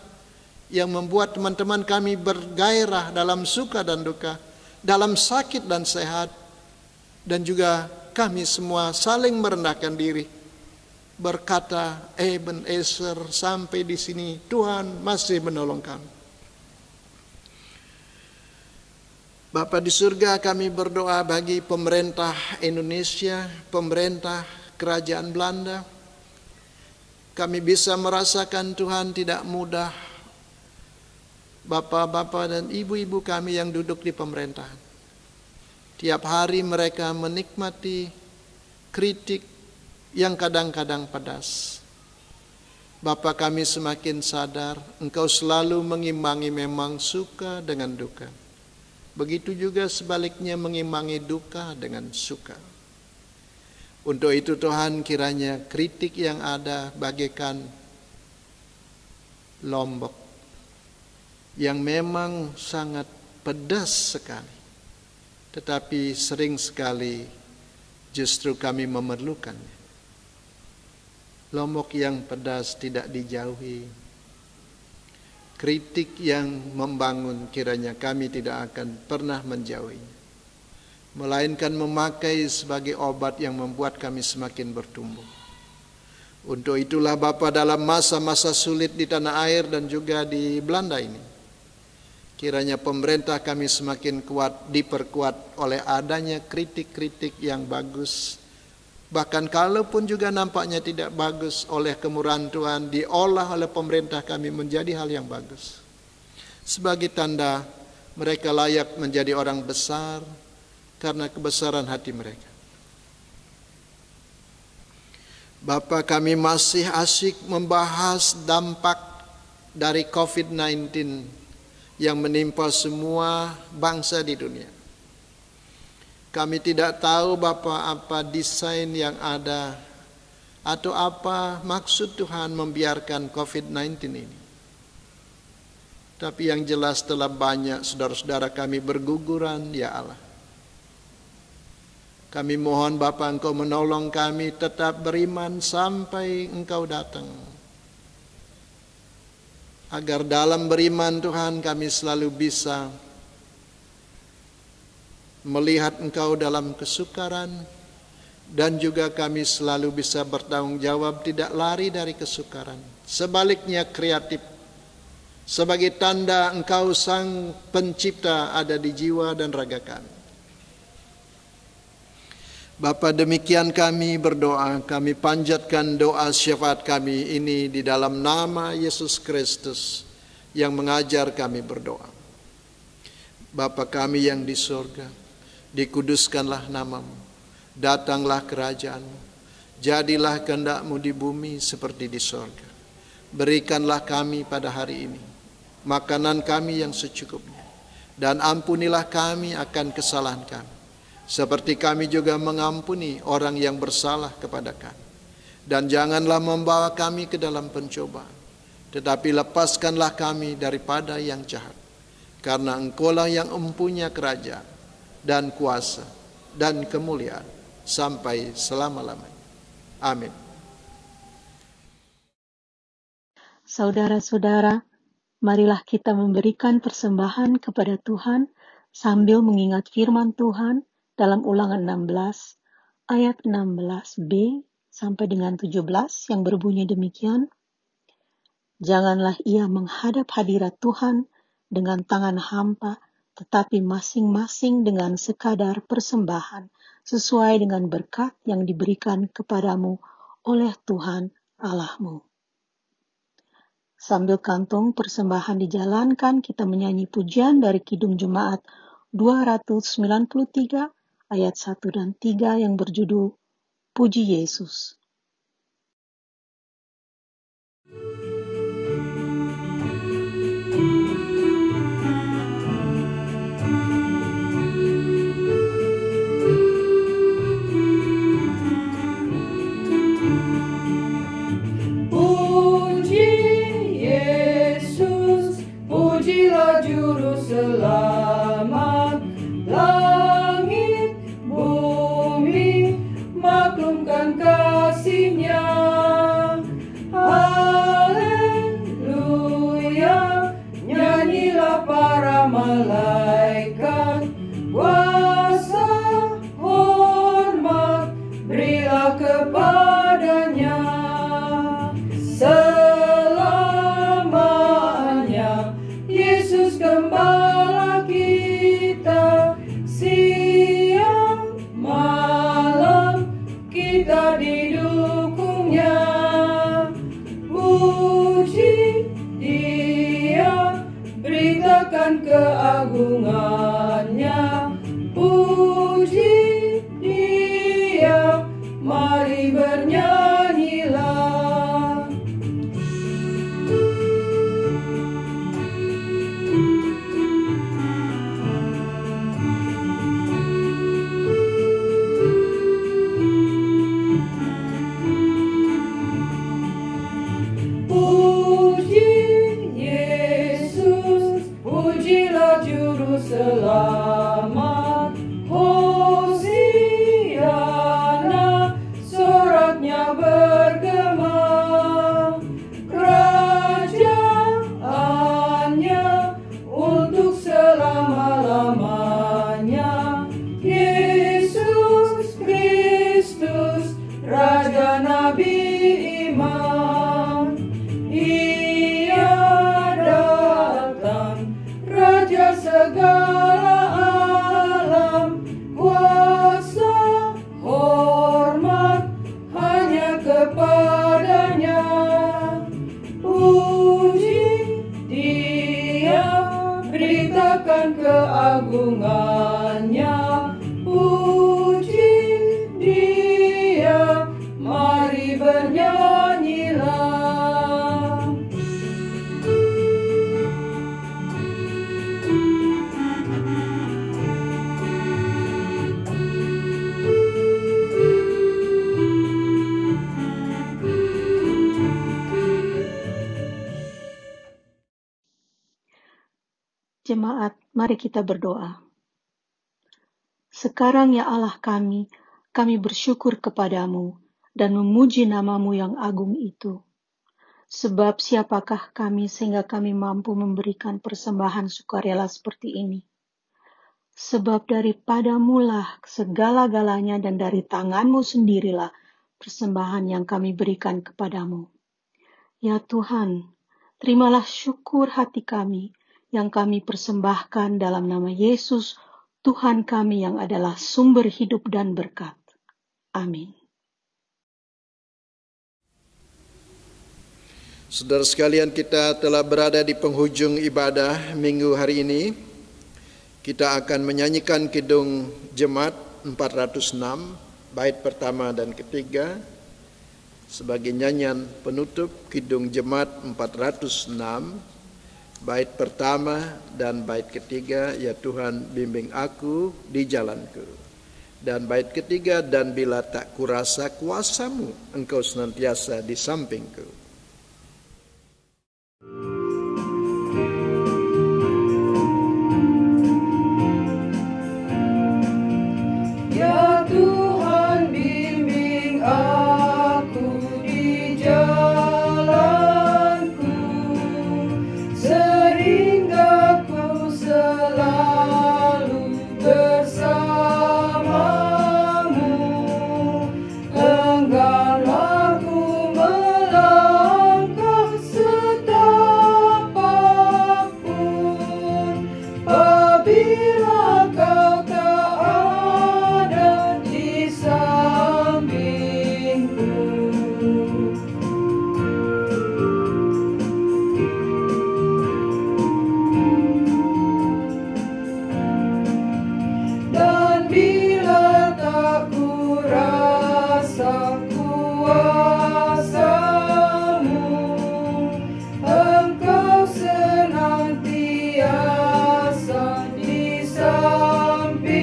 yang membuat teman-teman kami bergairah dalam suka dan duka, dalam sakit dan sehat, dan juga kami semua saling merendahkan diri, berkata, Ebenezer, sampai di sini Tuhan masih menolong kami. Bapa di surga, kami berdoa bagi pemerintah Indonesia, pemerintah Kerajaan Belanda. Kami bisa merasakan Tuhan tidak mudah bapak-bapak dan ibu-ibu kami yang duduk di pemerintahan. Tiap hari mereka menikmati kritik yang kadang-kadang pedas. Bapa, kami semakin sadar Engkau selalu mengimbangi memang suka dengan duka. Begitu juga sebaliknya mengimbangi duka dengan suka. Untuk itu Tuhan, kiranya kritik yang ada bagaikan lombok yang memang sangat pedas sekali, tetapi sering sekali justru kami memerlukannya. Lombok yang pedas tidak dijauhi. Kritik yang membangun kiranya kami tidak akan pernah menjauhinya, melainkan memakai sebagai obat yang membuat kami semakin bertumbuh. Untuk itulah Bapa, dalam masa-masa sulit di tanah air dan juga di Belanda ini, kiranya pemerintah kami semakin kuat, diperkuat oleh adanya kritik-kritik yang bagus. Bahkan kalaupun juga nampaknya tidak bagus, oleh kemurahan Tuhan diolah oleh pemerintah kami menjadi hal yang bagus. Sebagai tanda mereka layak menjadi orang besar karena kebesaran hati mereka. Bapa, kami masih asyik membahas dampak dari COVID-19 yang menimpa semua bangsa di dunia. Kami tidak tahu Bapa apa desain yang ada atau apa maksud Tuhan membiarkan COVID-19 ini. Tapi yang jelas telah banyak saudara-saudara kami berguguran, ya Allah. Kami mohon Bapa, Engkau menolong kami tetap beriman sampai Engkau datang. Agar dalam beriman Tuhan kami selalu bisa melihat Engkau dalam kesukaran, dan juga kami selalu bisa bertanggung jawab tidak lari dari kesukaran. Sebaliknya kreatif, sebagai tanda Engkau Sang Pencipta ada di jiwa dan raga kami. Bapa, demikian kami berdoa, kami panjatkan doa syafaat kami ini di dalam nama Yesus Kristus yang mengajar kami berdoa. Bapa kami yang di surga, dikuduskanlah namamu, datanglah kerajaanmu, jadilah kehendak-Mu di bumi seperti di surga. Berikanlah kami pada hari ini makanan kami yang secukupnya, dan ampunilah kami akan kesalahan kami, seperti kami juga mengampuni orang yang bersalah kepada kami. Dan janganlah membawa kami ke dalam pencobaan, tetapi lepaskanlah kami daripada yang jahat. Karena Engkaulah yang mempunyai kerajaan dan kuasa dan kemuliaan sampai selama-lamanya. Amin. Saudara-saudara, marilah kita memberikan persembahan kepada Tuhan sambil mengingat firman Tuhan dalam Ulangan 16 ayat 16b sampai dengan 17 yang berbunyi demikian. Janganlah ia menghadap hadirat Tuhan dengan tangan hampa, tetapi masing-masing dengan sekadar persembahan sesuai dengan berkat yang diberikan kepadamu oleh Tuhan Allahmu. Sambil kantung persembahan dijalankan, kita menyanyi pujian dari Kidung Jemaat 293 ayat 1 dan 3 yang berjudul Puji Yesus. Puji Yesus, pujilah Juru Selamat. Langit, bumi, maklumkan kasih-Nya. Haleluya, nyanyilah para malaikat. Kuasa, hormat, berilah kepadanya. Selamanya, Yesus Gembala kita. Siang malam kita didukungnya. Puji Dia, beritakan keagungannya. Puji Dia, mari bernyanyilah. Selamat, Hosiana, soraknya bergema. Kerajaannya untuk selama-lamanya. Yesus Kristus, Raja Nabi Iman. Ia datang, Raja segala alam, kuasa, hormat hanya kepadanya. Puji Dia, beritakan keagungannya. Puji Dia, mari bernyanyilah. Jemaat, mari kita berdoa. Sekarang ya Allah kami bersyukur kepadamu dan memuji nama-Mu yang agung itu. Sebab siapakah kami sehingga kami mampu memberikan persembahan sukarela seperti ini? sebab daripadamulah segala-galanya dan dari tanganmu sendirilah persembahan yang kami berikan kepadamu. Ya Tuhan, terimalah syukur hati kami yang kami persembahkan dalam nama Yesus, Tuhan kami yang adalah sumber hidup dan berkat. Amin. Saudara sekalian, kita telah berada di penghujung ibadah minggu hari ini. Kita akan menyanyikan Kidung Jemaat 406, bait pertama dan ketiga. Sebagai nyanyian penutup, Kidung Jemaat 406, bait pertama dan bait ketiga, ya Tuhan bimbing aku di jalanku. Dan bait ketiga, dan bila tak kurasa kuasamu, engkau senantiasa di sampingku. Ya Tuhan bimbing aku di jalanku, sehingga ku selalu bersamamu. Engganlah ku melangkah setapak pun, apabila kau tak ada di sampingku. Dan bila tak ku rasa kuasamu, engkau senantiasa di sampingku.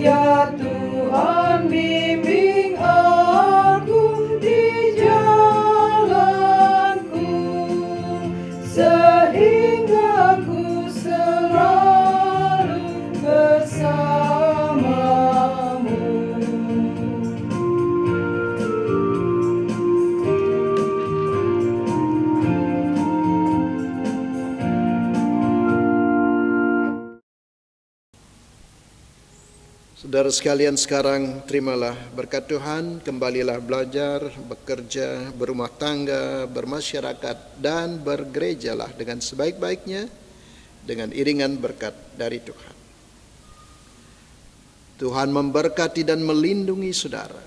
Ya Tuhan bimbing aku di jalanku, sehingga ku selalu bersamamu. Saudara sekalian, sekarang terimalah berkat Tuhan, kembalilah belajar, bekerja, berumah tangga, bermasyarakat, dan bergerejalah dengan sebaik-baiknya dengan iringan berkat dari Tuhan. Tuhan memberkati dan melindungi saudara.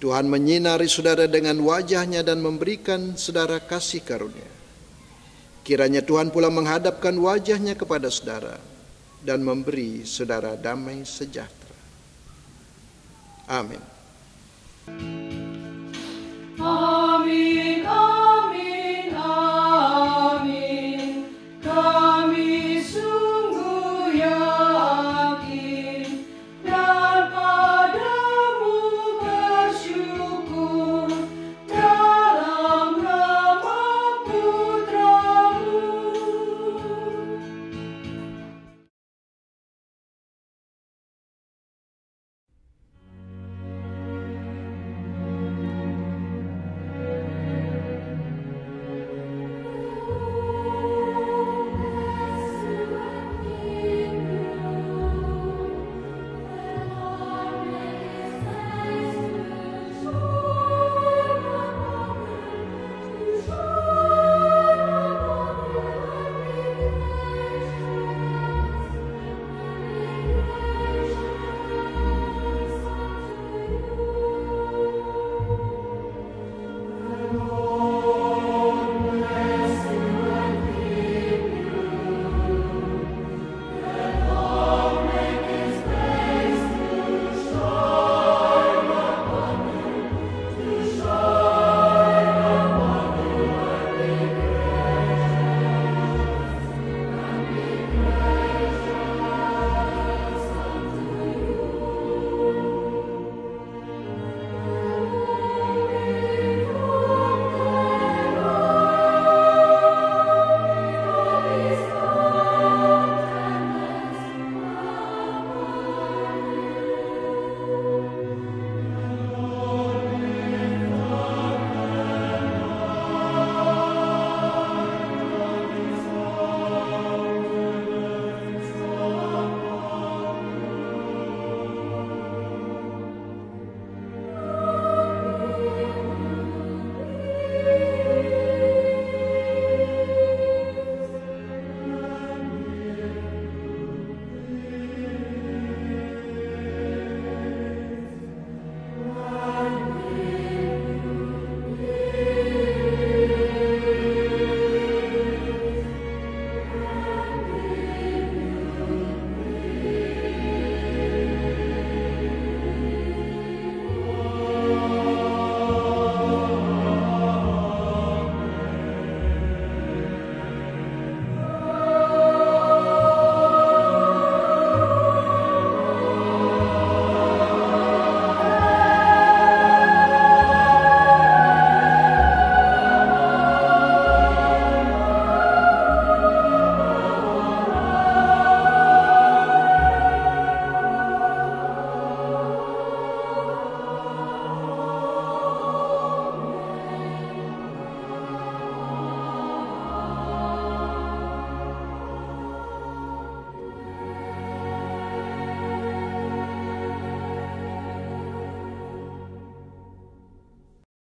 Tuhan menyinari saudara dengan wajah-Nya dan memberikan saudara kasih karunia. Kiranya Tuhan pula menghadapkan wajah-Nya kepada saudara dan memberi saudara damai sejahtera. Amin. Amin.